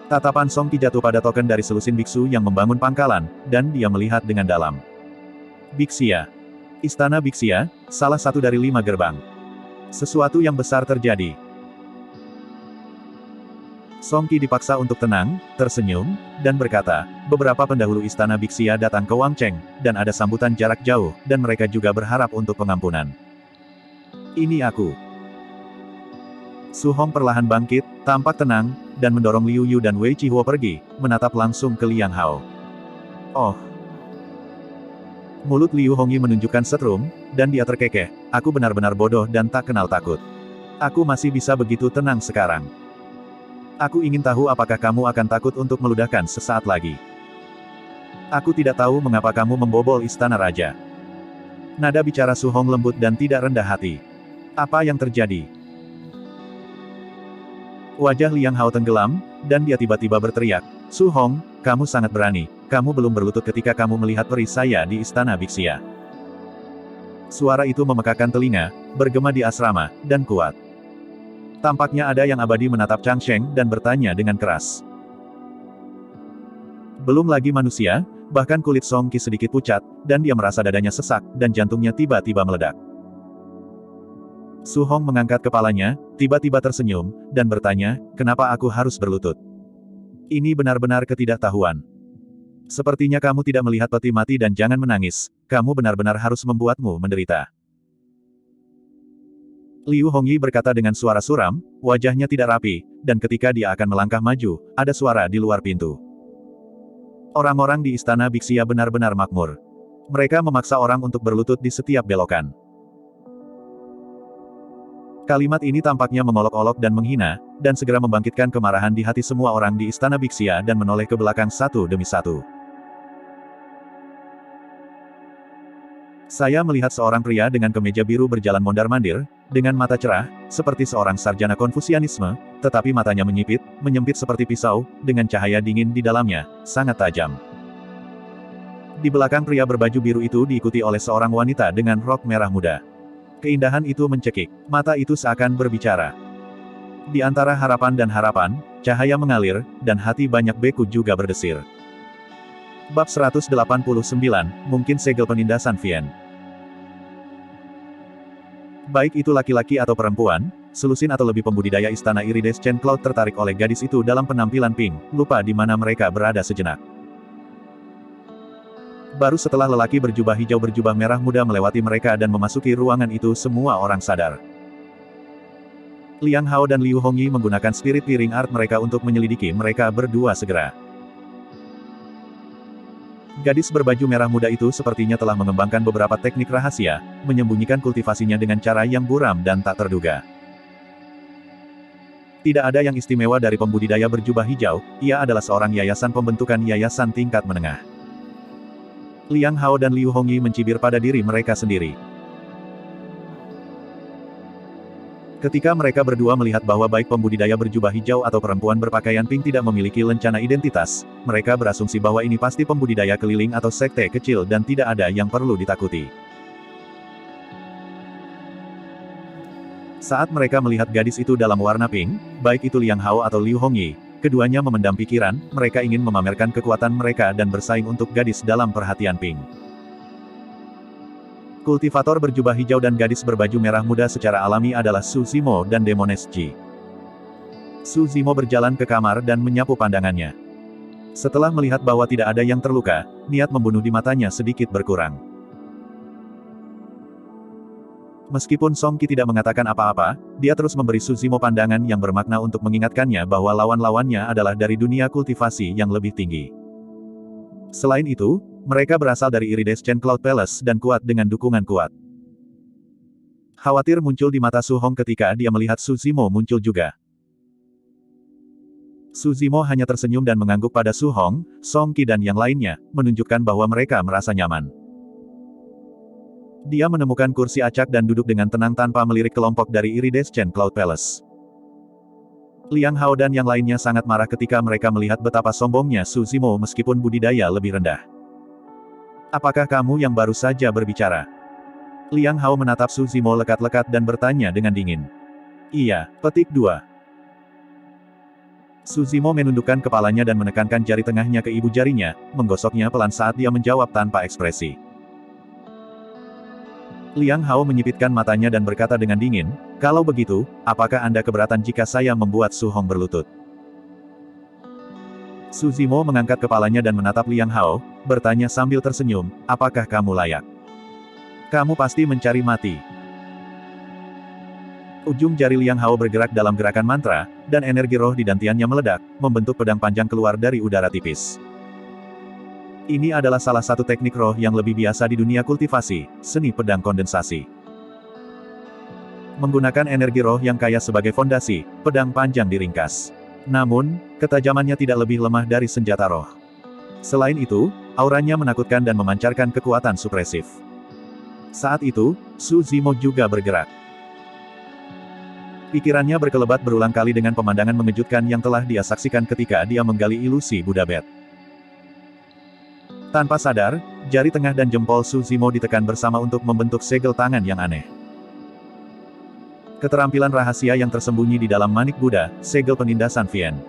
Tatapan Song Qi jatuh pada token dari selusin biksu yang membangun pangkalan, dan dia melihat dengan dalam. Bixia. Istana Bixia, salah satu dari 5 gerbang. Sesuatu yang besar terjadi. Song Qi dipaksa untuk tenang, tersenyum, dan berkata, beberapa pendahulu istana Bixia datang ke Wangcheng, dan ada sambutan jarak jauh, dan mereka juga berharap untuk pengampunan. Ini aku. Su Hong perlahan bangkit, tampak tenang, dan mendorong Liu Yu dan Wei Chihuo pergi, menatap langsung ke Liang Hao. Oh! Mulut Liu Hongyi menunjukkan setrum, dan dia terkekeh, aku benar-benar bodoh dan tak kenal takut. Aku masih bisa begitu tenang sekarang. Aku ingin tahu apakah kamu akan takut untuk meludahkan sesaat lagi. Aku tidak tahu mengapa kamu membobol istana raja. Nada bicara Su Hong lembut dan tidak rendah hati. Apa yang terjadi? Wajah Liang Hao tenggelam, dan dia tiba-tiba berteriak, Su Hong, kamu sangat berani, kamu belum berlutut ketika kamu melihat peri saya di istana Bixia. Suara itu memekakan telinga, bergema di asrama, dan kuat. Tampaknya ada yang abadi menatap Chang Sheng dan bertanya dengan keras. Belum lagi manusia, bahkan kulit Song Qi sedikit pucat, dan dia merasa dadanya sesak, dan jantungnya tiba-tiba meledak. Su Hong mengangkat kepalanya, tiba-tiba tersenyum, dan bertanya, kenapa aku harus berlutut? Ini benar-benar ketidaktahuan. Sepertinya kamu tidak melihat peti mati dan jangan menangis, kamu benar-benar harus membuatmu menderita. Liu Hongyi berkata dengan suara suram, wajahnya tidak rapi, dan ketika dia akan melangkah maju, ada suara di luar pintu. Orang-orang di istana Bixia benar-benar makmur. Mereka memaksa orang untuk berlutut di setiap belokan. Kalimat ini tampaknya mengolok-olok dan menghina, dan segera membangkitkan kemarahan di hati semua orang di istana Bixia dan menoleh ke belakang satu demi satu. Saya melihat seorang pria dengan kemeja biru berjalan mondar-mandir, dengan mata cerah, seperti seorang sarjana Konfusianisme, tetapi matanya menyempit seperti pisau, dengan cahaya dingin di dalamnya, sangat tajam. Di belakang pria berbaju biru itu diikuti oleh seorang wanita dengan rok merah muda. Keindahan itu mencekik, mata itu seakan berbicara. Di antara harapan dan harapan, cahaya mengalir, dan hati banyak beku juga berdesir. Bab 189, mungkin segel penindasan Vien. Baik itu laki-laki atau perempuan, selusin atau lebih pembudidaya istana Iridescent Cloud tertarik oleh gadis itu dalam penampilan pink, lupa di mana mereka berada sejenak. Baru setelah lelaki berjubah hijau berjubah merah muda melewati mereka dan memasuki ruangan itu semua orang sadar. Liang Hao dan Liu Hongyi menggunakan spirit peering art mereka untuk menyelidiki mereka berdua segera. Gadis berbaju merah muda itu sepertinya telah mengembangkan beberapa teknik rahasia, menyembunyikan kultivasinya dengan cara yang buram dan tak terduga. Tidak ada yang istimewa dari pembudidaya berjubah hijau, ia adalah seorang yayasan pembentukan yayasan tingkat menengah. Liang Hao dan Liu Hongyi mencibir pada diri mereka sendiri. Ketika mereka berdua melihat bahwa baik pembudidaya berjubah hijau atau perempuan berpakaian pink tidak memiliki lencana identitas, mereka berasumsi bahwa ini pasti pembudidaya keliling atau sekte kecil dan tidak ada yang perlu ditakuti. Saat mereka melihat gadis itu dalam warna pink, baik itu Liang Hao atau Liu Hongyi, keduanya memendam pikiran, mereka ingin memamerkan kekuatan mereka dan bersaing untuk gadis dalam perhatian pink. Kultivator berjubah hijau dan gadis berbaju merah muda secara alami adalah Su Zimo dan Demones Ji. Su Zimo berjalan ke kamar dan menyapu pandangannya. Setelah melihat bahwa tidak ada yang terluka, niat membunuh di matanya sedikit berkurang. Meskipun Song Qi tidak mengatakan apa-apa, dia terus memberi Su Zimo pandangan yang bermakna untuk mengingatkannya bahwa lawan-lawannya adalah dari dunia kultivasi yang lebih tinggi. Selain itu, mereka berasal dari Iridescent Cloud Palace dan kuat dengan dukungan kuat. Khawatir muncul di mata Su Hong ketika dia melihat Su Zimo muncul juga. Su Zimo hanya tersenyum dan mengangguk pada Su Hong, Song Qi dan yang lainnya, menunjukkan bahwa mereka merasa nyaman. Dia menemukan kursi acak dan duduk dengan tenang tanpa melirik kelompok dari Iridescent Cloud Palace. Liang Hao dan yang lainnya sangat marah ketika mereka melihat betapa sombongnya Su Zimo meskipun budidaya lebih rendah. Apakah kamu yang baru saja berbicara? Liang Hao menatap Su Zimo lekat-lekat dan bertanya dengan dingin. Iya, petik 2. Su Zimo menundukkan kepalanya dan menekankan jari tengahnya ke ibu jarinya, menggosoknya pelan saat dia menjawab tanpa ekspresi. Liang Hao menyipitkan matanya dan berkata dengan dingin, kalau begitu, apakah Anda keberatan jika saya membuat Su Hong berlutut? Su Zimo mengangkat kepalanya dan menatap Liang Hao, bertanya sambil tersenyum, apakah kamu layak? Kamu pasti mencari mati. Ujung jari Liang Hao bergerak dalam gerakan mantra, dan energi roh di dantiannya meledak, membentuk pedang panjang keluar dari udara tipis. Ini adalah salah satu teknik roh yang lebih biasa di dunia kultivasi, seni pedang kondensasi. Menggunakan energi roh yang kaya sebagai fondasi, pedang panjang diringkas. Namun, ketajamannya tidak lebih lemah dari senjata roh. Selain itu, auranya menakutkan dan memancarkan kekuatan supresif. Saat itu, Su Zimo juga bergerak. Pikirannya berkelebat berulang kali dengan pemandangan mengejutkan yang telah dia saksikan ketika dia menggali ilusi Buddha Bet. Tanpa sadar, jari tengah dan jempol Su Zimo ditekan bersama untuk membentuk segel tangan yang aneh. Keterampilan rahasia yang tersembunyi di dalam manik Buddha, segel penindasan Vien.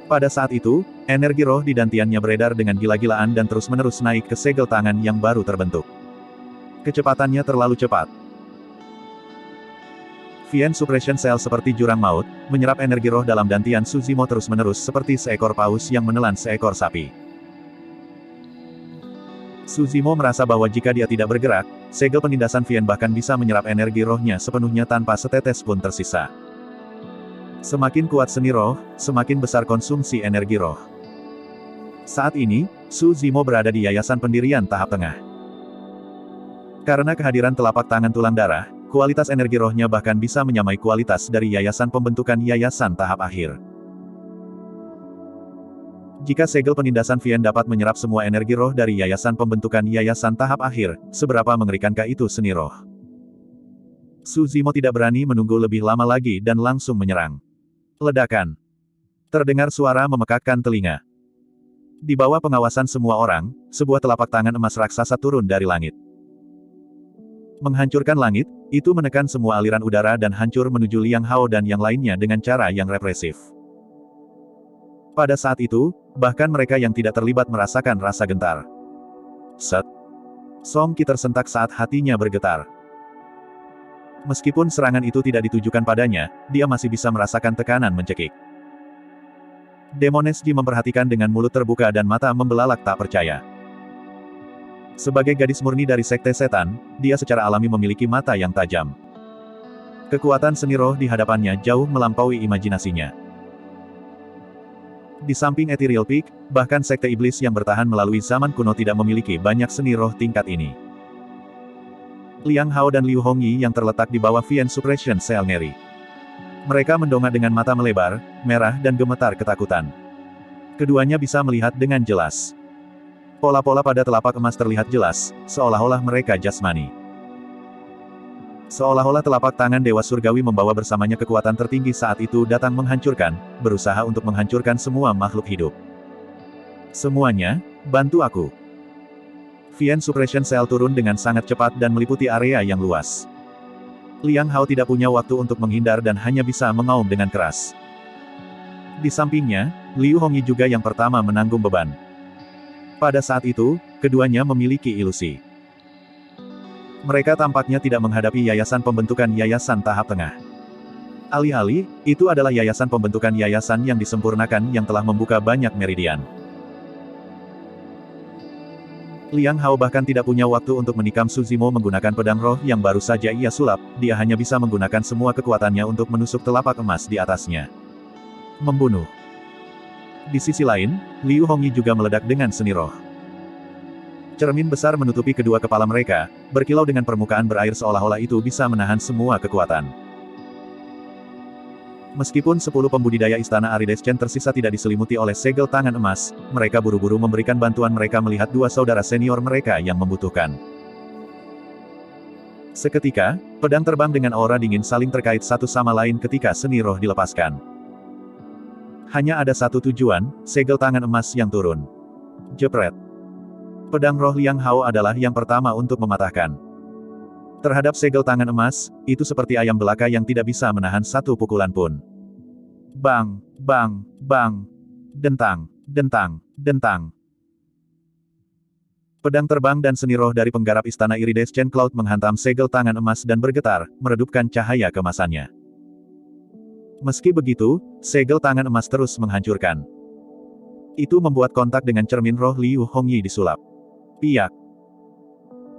Pada saat itu, energi roh di dantiannya beredar dengan gila-gilaan dan terus-menerus naik ke segel tangan yang baru terbentuk. Kecepatannya terlalu cepat. Vien Suppression Cell seperti jurang maut, menyerap energi roh dalam dantian Suzimo terus-menerus seperti seekor paus yang menelan seekor sapi. Suzimo merasa bahwa jika dia tidak bergerak, segel penindasan Vien bahkan bisa menyerap energi rohnya sepenuhnya tanpa setetes pun tersisa. Semakin kuat seni roh, semakin besar konsumsi energi roh. Saat ini, Suzimo berada di yayasan pendirian tahap tengah. Karena kehadiran telapak tangan tulang darah, kualitas energi rohnya bahkan bisa menyamai kualitas dari yayasan pembentukan yayasan tahap akhir. Jika segel penindasan Vien dapat menyerap semua energi roh dari yayasan pembentukan yayasan tahap akhir, seberapa mengerikankah itu seni roh? Suzimo tidak berani menunggu lebih lama lagi dan langsung menyerang. Ledakan. Terdengar suara memekakkan telinga. Di bawah pengawasan semua orang, sebuah telapak tangan emas raksasa turun dari langit. Menghancurkan langit, itu menekan semua aliran udara dan hancur menuju Liang Hao dan yang lainnya dengan cara yang represif. Pada saat itu, bahkan mereka yang tidak terlibat merasakan rasa gentar. Set. Song Qi tersentak saat hatinya bergetar. Meskipun serangan itu tidak ditujukan padanya, dia masih bisa merasakan tekanan mencekik. Demones Ji memperhatikan dengan mulut terbuka dan mata membelalak tak percaya. Sebagai gadis murni dari Sekte Setan, dia secara alami memiliki mata yang tajam. Kekuatan seni roh di hadapannya jauh melampaui imajinasinya. Di samping Ethereal Peak, bahkan Sekte Iblis yang bertahan melalui zaman kuno tidak memiliki banyak seni roh tingkat ini. Liang Hao dan Liu Hongyi yang terletak di bawah Vien Suppression Cell ngeri. Mereka mendongak dengan mata melebar, merah dan gemetar ketakutan. Keduanya bisa melihat dengan jelas. Pola-pola pada telapak emas terlihat jelas, seolah-olah mereka jasmani. Seolah-olah telapak tangan Dewa Surgawi membawa bersamanya kekuatan tertinggi saat itu datang menghancurkan, berusaha untuk menghancurkan semua makhluk hidup. Semuanya, bantu aku. Vien Suppression Cell turun dengan sangat cepat dan meliputi area yang luas. Liang Hao tidak punya waktu untuk menghindar dan hanya bisa mengaum dengan keras. Di sampingnya, Liu Hongyi juga yang pertama menanggung beban. Pada saat itu, keduanya memiliki ilusi. Mereka tampaknya tidak menghadapi yayasan pembentukan yayasan tahap tengah. Alih-alih, itu adalah yayasan pembentukan yayasan yang disempurnakan yang telah membuka banyak meridian. Liang Hao bahkan tidak punya waktu untuk menikam Suzimo menggunakan pedang roh yang baru saja ia sulap, dia hanya bisa menggunakan semua kekuatannya untuk menusuk telapak emas di atasnya. Membunuh. Di sisi lain, Liu Hongyi juga meledak dengan seni roh. Cermin besar menutupi kedua kepala mereka, berkilau dengan permukaan berair seolah-olah itu bisa menahan semua kekuatan. Meskipun 10 pembudidaya istana Aridescent tersisa tidak diselimuti oleh segel tangan emas, mereka buru-buru memberikan bantuan mereka melihat dua saudara senior mereka yang membutuhkan. Seketika, pedang terbang dengan aura dingin saling terkait satu sama lain ketika seni roh dilepaskan. Hanya ada satu tujuan, segel tangan emas yang turun. Jepret. Pedang roh Liang Hao adalah yang pertama untuk mematahkan. Terhadap segel tangan emas, itu seperti ayam belaka yang tidak bisa menahan satu pukulan pun. Bang, bang, bang. Dentang, dentang, dentang. Pedang terbang dan seni roh dari penggarap istana Iridescent Cloud menghantam segel tangan emas dan bergetar, meredupkan cahaya kemasannya. Meski begitu, segel tangan emas terus menghancurkan. Itu membuat kontak dengan cermin roh Liu Hongyi disulap. Piak.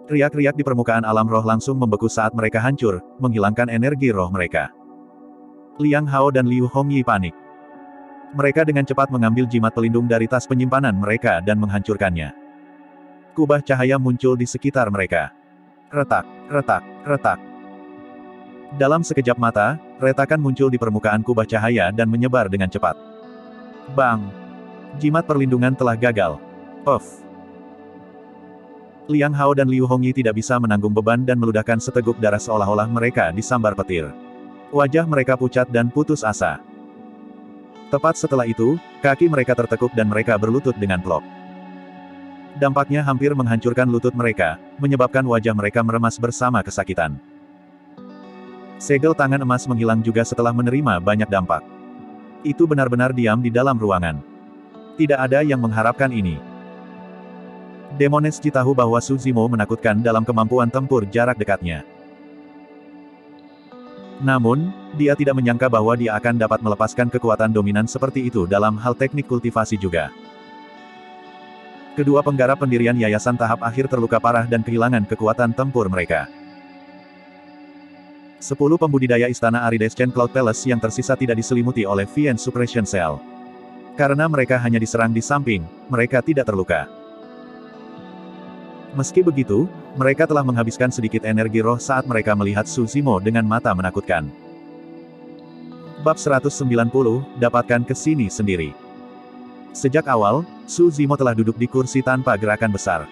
Riak-riak di permukaan alam roh langsung membeku saat mereka hancur, menghilangkan energi roh mereka. Liang Hao dan Liu Hongyi panik. Mereka dengan cepat mengambil jimat pelindung dari tas penyimpanan mereka dan menghancurkannya. Kubah cahaya muncul di sekitar mereka. Retak, retak, retak. Dalam sekejap mata, retakan muncul di permukaan kubah cahaya dan menyebar dengan cepat. Bang! Jimat perlindungan telah gagal. Puff! Liang Hao dan Liu Hongyi tidak bisa menanggung beban dan meludahkan seteguk darah seolah-olah mereka disambar petir. Wajah mereka pucat dan putus asa. Tepat setelah itu, kaki mereka tertekuk dan mereka berlutut dengan plok. Dampaknya hampir menghancurkan lutut mereka, menyebabkan wajah mereka meremas bersama kesakitan. Segel tangan emas menghilang juga setelah menerima banyak dampak. Itu benar-benar diam di dalam ruangan. Tidak ada yang mengharapkan ini. Demones Ji tahu bahwa Su Zimo menakutkan dalam kemampuan tempur jarak dekatnya. Namun, dia tidak menyangka bahwa dia akan dapat melepaskan kekuatan dominan seperti itu dalam hal teknik kultivasi juga. Kedua penggarap pendirian yayasan tahap akhir terluka parah dan kehilangan kekuatan tempur mereka. 10 pembudidaya istana Iridescent Cloud Palace yang tersisa tidak diselimuti oleh Vien Suppression Cell. Karena mereka hanya diserang di samping, mereka tidak terluka. Meski begitu, mereka telah menghabiskan sedikit energi roh saat mereka melihat Su Zimo dengan mata menakutkan. Bab 190, dapatkan ke sini sendiri. Sejak awal, Su Zimo telah duduk di kursi tanpa gerakan besar.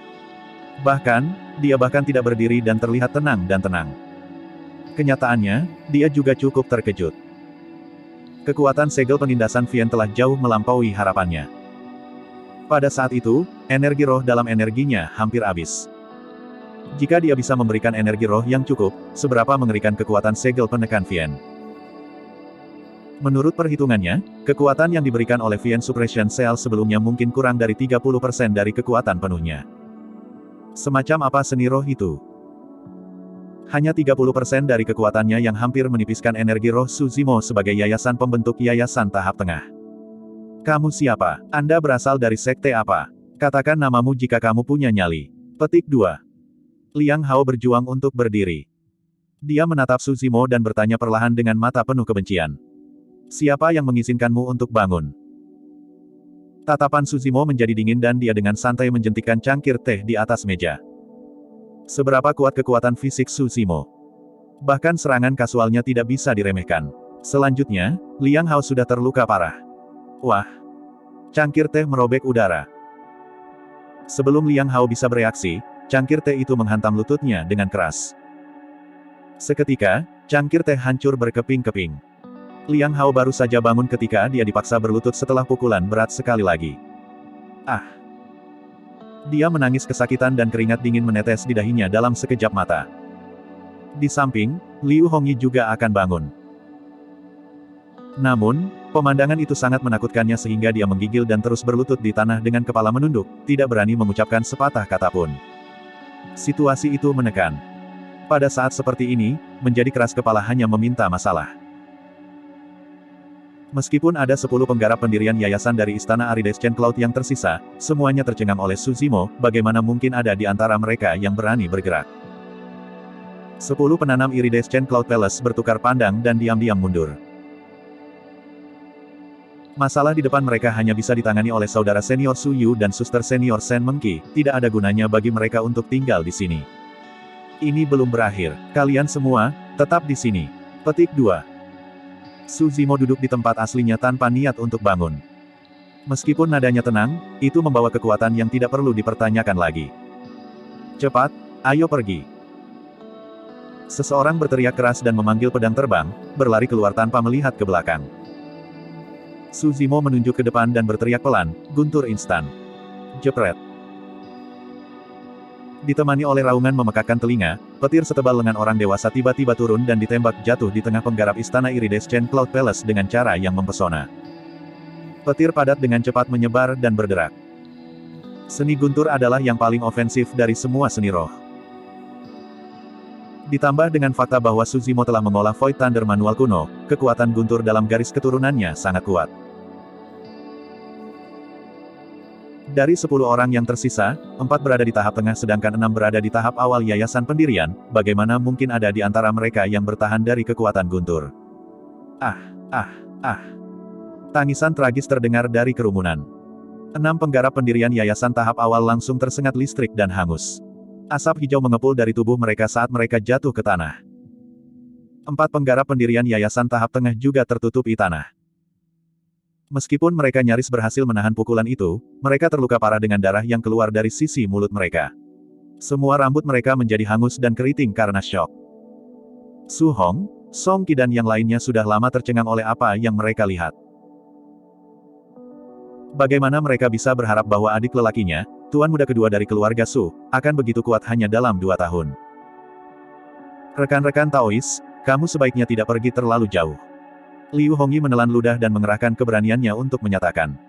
Bahkan, dia bahkan tidak berdiri dan terlihat tenang dan tenang. Kenyataannya, dia juga cukup terkejut. Kekuatan segel penindasan Vien telah jauh melampaui harapannya. Pada saat itu, energi roh dalam energinya hampir habis. Jika dia bisa memberikan energi roh yang cukup, seberapa mengerikan kekuatan segel penekan Vien? Menurut perhitungannya, kekuatan yang diberikan oleh Vien Suppression Cell sebelumnya mungkin kurang dari 30% dari kekuatan penuhnya. Semacam apa seni roh itu? Hanya 30% dari kekuatannya yang hampir menipiskan energi roh Su Zimo sebagai yayasan pembentuk yayasan tahap tengah. Kamu siapa? Anda berasal dari sekte apa? Katakan namamu jika kamu punya nyali. Petik 2. Liang Hao berjuang untuk berdiri. Dia menatap Su Zimo dan bertanya perlahan dengan mata penuh kebencian. Siapa yang mengizinkanmu untuk bangun? Tatapan Su Zimo menjadi dingin dan dia dengan santai menjentikkan cangkir teh di atas meja. Seberapa kuat kekuatan fisik Su Zimo? Bahkan serangan kasualnya tidak bisa diremehkan. Selanjutnya, Liang Hao sudah terluka parah. Wah! Cangkir teh merobek udara. Sebelum Liang Hao bisa bereaksi, cangkir teh itu menghantam lututnya dengan keras. Seketika, cangkir teh hancur berkeping-keping. Liang Hao baru saja bangun ketika dia dipaksa berlutut setelah pukulan berat sekali lagi. Ah! Dia menangis kesakitan dan keringat dingin menetes di dahinya dalam sekejap mata. Di samping, Liu Hongyi juga akan bangun. Namun, pemandangan itu sangat menakutkannya sehingga dia menggigil dan terus berlutut di tanah dengan kepala menunduk, tidak berani mengucapkan sepatah kata pun. Situasi itu menekan. Pada saat seperti ini, menjadi keras kepala hanya meminta masalah. Meskipun ada 10 penggarap pendirian yayasan dari istana Iridescent Cloud yang tersisa, semuanya tercengang oleh Su Zimo, bagaimana mungkin ada di antara mereka yang berani bergerak. 10 penanam Iridescent Cloud Palace bertukar pandang dan diam-diam mundur. Masalah di depan mereka hanya bisa ditangani oleh saudara senior Su Yu dan suster senior Shen Mengqi, tidak ada gunanya bagi mereka untuk tinggal di sini. Ini belum berakhir, kalian semua, tetap di sini. Petik 2. Su Zimo duduk di tempat aslinya tanpa niat untuk bangun. Meskipun nadanya tenang, itu membawa kekuatan yang tidak perlu dipertanyakan lagi. Cepat, ayo pergi. Seseorang berteriak keras dan memanggil pedang terbang, berlari keluar tanpa melihat ke belakang. Su Zimo menunjuk ke depan dan berteriak pelan, guntur instan. Jepret. Ditemani oleh raungan memekakkan telinga, petir setebal lengan orang dewasa tiba-tiba turun dan ditembak jatuh di tengah penggarap istana Iridescent Cloud Palace dengan cara yang mempesona. Petir padat dengan cepat menyebar dan berderak. Seni guntur adalah yang paling ofensif dari semua seni roh. Ditambah dengan fakta bahwa Su Zimo telah mengolah Void Thunder manual kuno, kekuatan guntur dalam garis keturunannya sangat kuat. Dari 10 orang yang tersisa, 4 berada di tahap tengah sedangkan 6 berada di tahap awal yayasan pendirian, bagaimana mungkin ada di antara mereka yang bertahan dari kekuatan guntur. Ah! Tangisan tragis terdengar dari kerumunan. 6 penggarap pendirian yayasan tahap awal langsung tersengat listrik dan hangus. Asap hijau mengepul dari tubuh mereka saat mereka jatuh ke tanah. 4 penggarap pendirian yayasan tahap tengah juga tertutupi tanah. Meskipun mereka nyaris berhasil menahan pukulan itu, mereka terluka parah dengan darah yang keluar dari sisi mulut mereka. Semua rambut mereka menjadi hangus dan keriting karena syok. Su Hong, Song Qi dan yang lainnya sudah lama tercengang oleh apa yang mereka lihat. Bagaimana mereka bisa berharap bahwa adik lelakinya, tuan muda kedua dari keluarga Su, akan begitu kuat hanya dalam 2 tahun. Rekan-rekan Taois, kamu sebaiknya tidak pergi terlalu jauh. Liu Hongyi menelan ludah dan mengerahkan keberaniannya untuk menyatakan.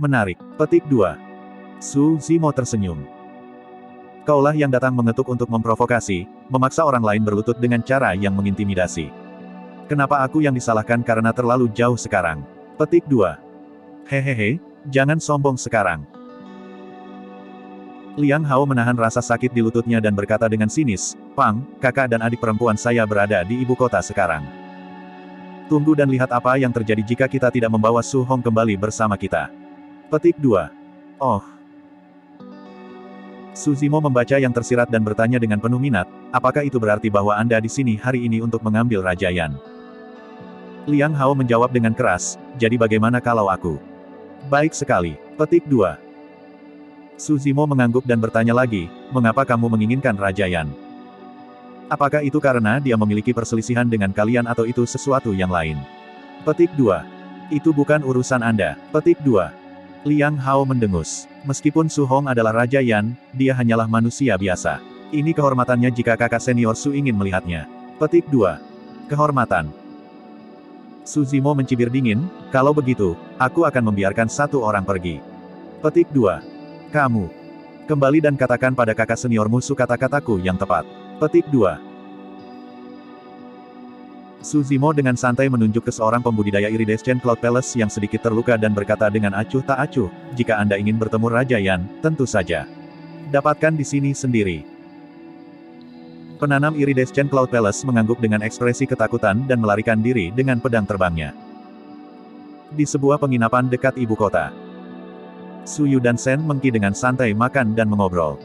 Menarik. Petik 2. Su Zimo tersenyum. Kaulah yang datang mengetuk untuk memprovokasi, memaksa orang lain berlutut dengan cara yang mengintimidasi. Kenapa aku yang disalahkan karena terlalu jauh sekarang? Petik 2. Hehehe, jangan sombong sekarang. Liang Hao menahan rasa sakit di lututnya dan berkata dengan sinis, Pang, kakak dan adik perempuan saya berada di ibu kota sekarang. Tunggu dan lihat apa yang terjadi jika kita tidak membawa Su Hong kembali bersama kita. Petik 2. Oh. Su Zimo membaca yang tersirat dan bertanya dengan penuh minat, apakah itu berarti bahwa Anda di sini hari ini untuk mengambil Raja Yan? Liang Hao menjawab dengan keras, jadi bagaimana kalau aku? Baik sekali. Petik 2. Su Zimo mengangguk dan bertanya lagi, mengapa kamu menginginkan Raja Yan? Apakah itu karena dia memiliki perselisihan dengan kalian atau itu sesuatu yang lain? Petik 2. Itu bukan urusan Anda. Petik 2. Liang Hao mendengus. Meskipun Su Hong adalah Raja Yan, dia hanyalah manusia biasa. Ini kehormatannya jika kakak senior Su ingin melihatnya. Petik 2. Kehormatan. Su Zimo mencibir dingin, kalau begitu, aku akan membiarkan satu orang pergi. Petik 2. Kamu. Kembali dan katakan pada kakak senior musuh kata-kataku yang tepat. Petik 2. Su Zimo dengan santai menunjuk ke seorang pembudidaya Iridescent Cloud Palace yang sedikit terluka dan berkata dengan acuh tak acuh, jika Anda ingin bertemu Raja Yan, tentu saja. Dapatkan di sini sendiri. Penanam Iridescent Cloud Palace mengangguk dengan ekspresi ketakutan dan melarikan diri dengan pedang terbangnya. Di sebuah penginapan dekat ibu kota. Su Yu dan Shen Mengki dengan santai makan dan mengobrol.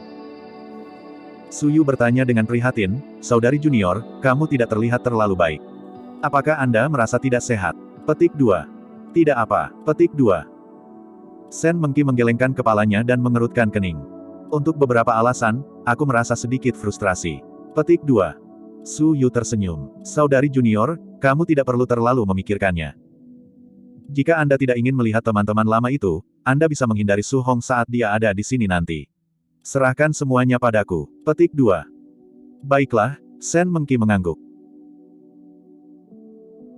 Su Yu bertanya dengan prihatin, saudari junior, kamu tidak terlihat terlalu baik. Apakah Anda merasa tidak sehat? Petik 2. Tidak apa. Petik 2. Shen Mengki menggelengkan kepalanya dan mengerutkan kening. Untuk beberapa alasan, aku merasa sedikit frustrasi. Petik 2. Su Yu tersenyum. Saudari junior, kamu tidak perlu terlalu memikirkannya. Jika Anda tidak ingin melihat teman-teman lama itu, Anda bisa menghindari Su Hong saat dia ada di sini nanti. Serahkan semuanya padaku. Petik 2. Baiklah, Shen Mengki mengangguk.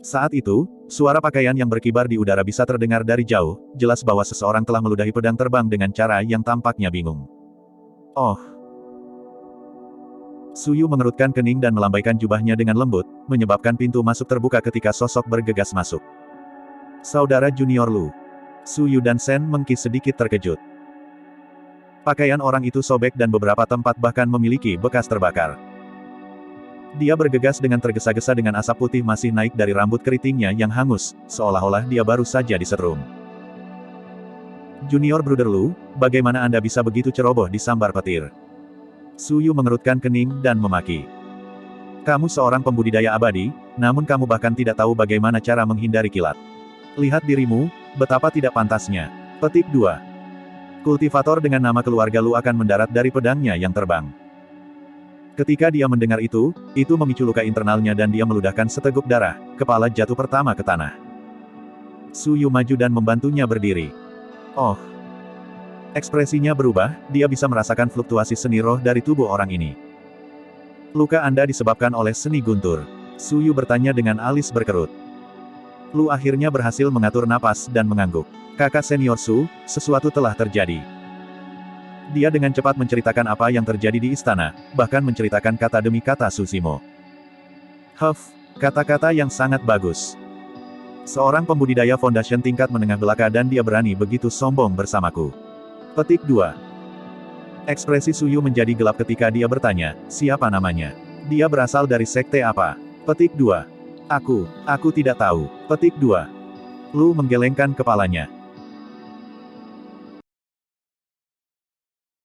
Saat itu, suara pakaian yang berkibar di udara bisa terdengar dari jauh, jelas bahwa seseorang telah meludahi pedang terbang dengan cara yang tampaknya bingung. Oh. Su Yu mengerutkan kening dan melambaikan jubahnya dengan lembut, menyebabkan pintu masuk terbuka ketika sosok bergegas masuk. Saudara junior Lu. Su Yu dan Shen Mengki sedikit terkejut. Pakaian orang itu sobek dan beberapa tempat bahkan memiliki bekas terbakar. Dia bergegas dengan tergesa-gesa dengan asap putih masih naik dari rambut keritingnya yang hangus, seolah-olah dia baru saja disetrum. Junior Bruder Lu, bagaimana Anda bisa begitu ceroboh disambar petir? Su Yu mengerutkan kening dan memaki. Kamu seorang pembudidaya abadi, namun kamu bahkan tidak tahu bagaimana cara menghindari kilat. Lihat dirimu, betapa tidak pantasnya. Petik 2. Kultivator dengan nama keluarga Lu akan mendarat dari pedangnya yang terbang. Ketika dia mendengar itu memicu luka internalnya dan dia meludahkan seteguk darah, kepala jatuh pertama ke tanah. Su Yu maju dan membantunya berdiri. Oh. Ekspresinya berubah, dia bisa merasakan fluktuasi seni roh dari tubuh orang ini. Luka Anda disebabkan oleh seni guntur. Su Yu bertanya dengan alis berkerut. Lu akhirnya berhasil mengatur napas dan mengangguk. Kakak senior Su, sesuatu telah terjadi. Dia dengan cepat menceritakan apa yang terjadi di istana, bahkan menceritakan kata demi kata Su Zimo. Kata-kata yang sangat bagus. Seorang pembudidaya foundation tingkat menengah belaka dan dia berani begitu sombong bersamaku. Petik 2. Ekspresi Su Yu menjadi gelap ketika dia bertanya, siapa namanya? Dia berasal dari sekte apa? Petik 2. Aku tidak tahu. Petik 2. Lu menggelengkan kepalanya.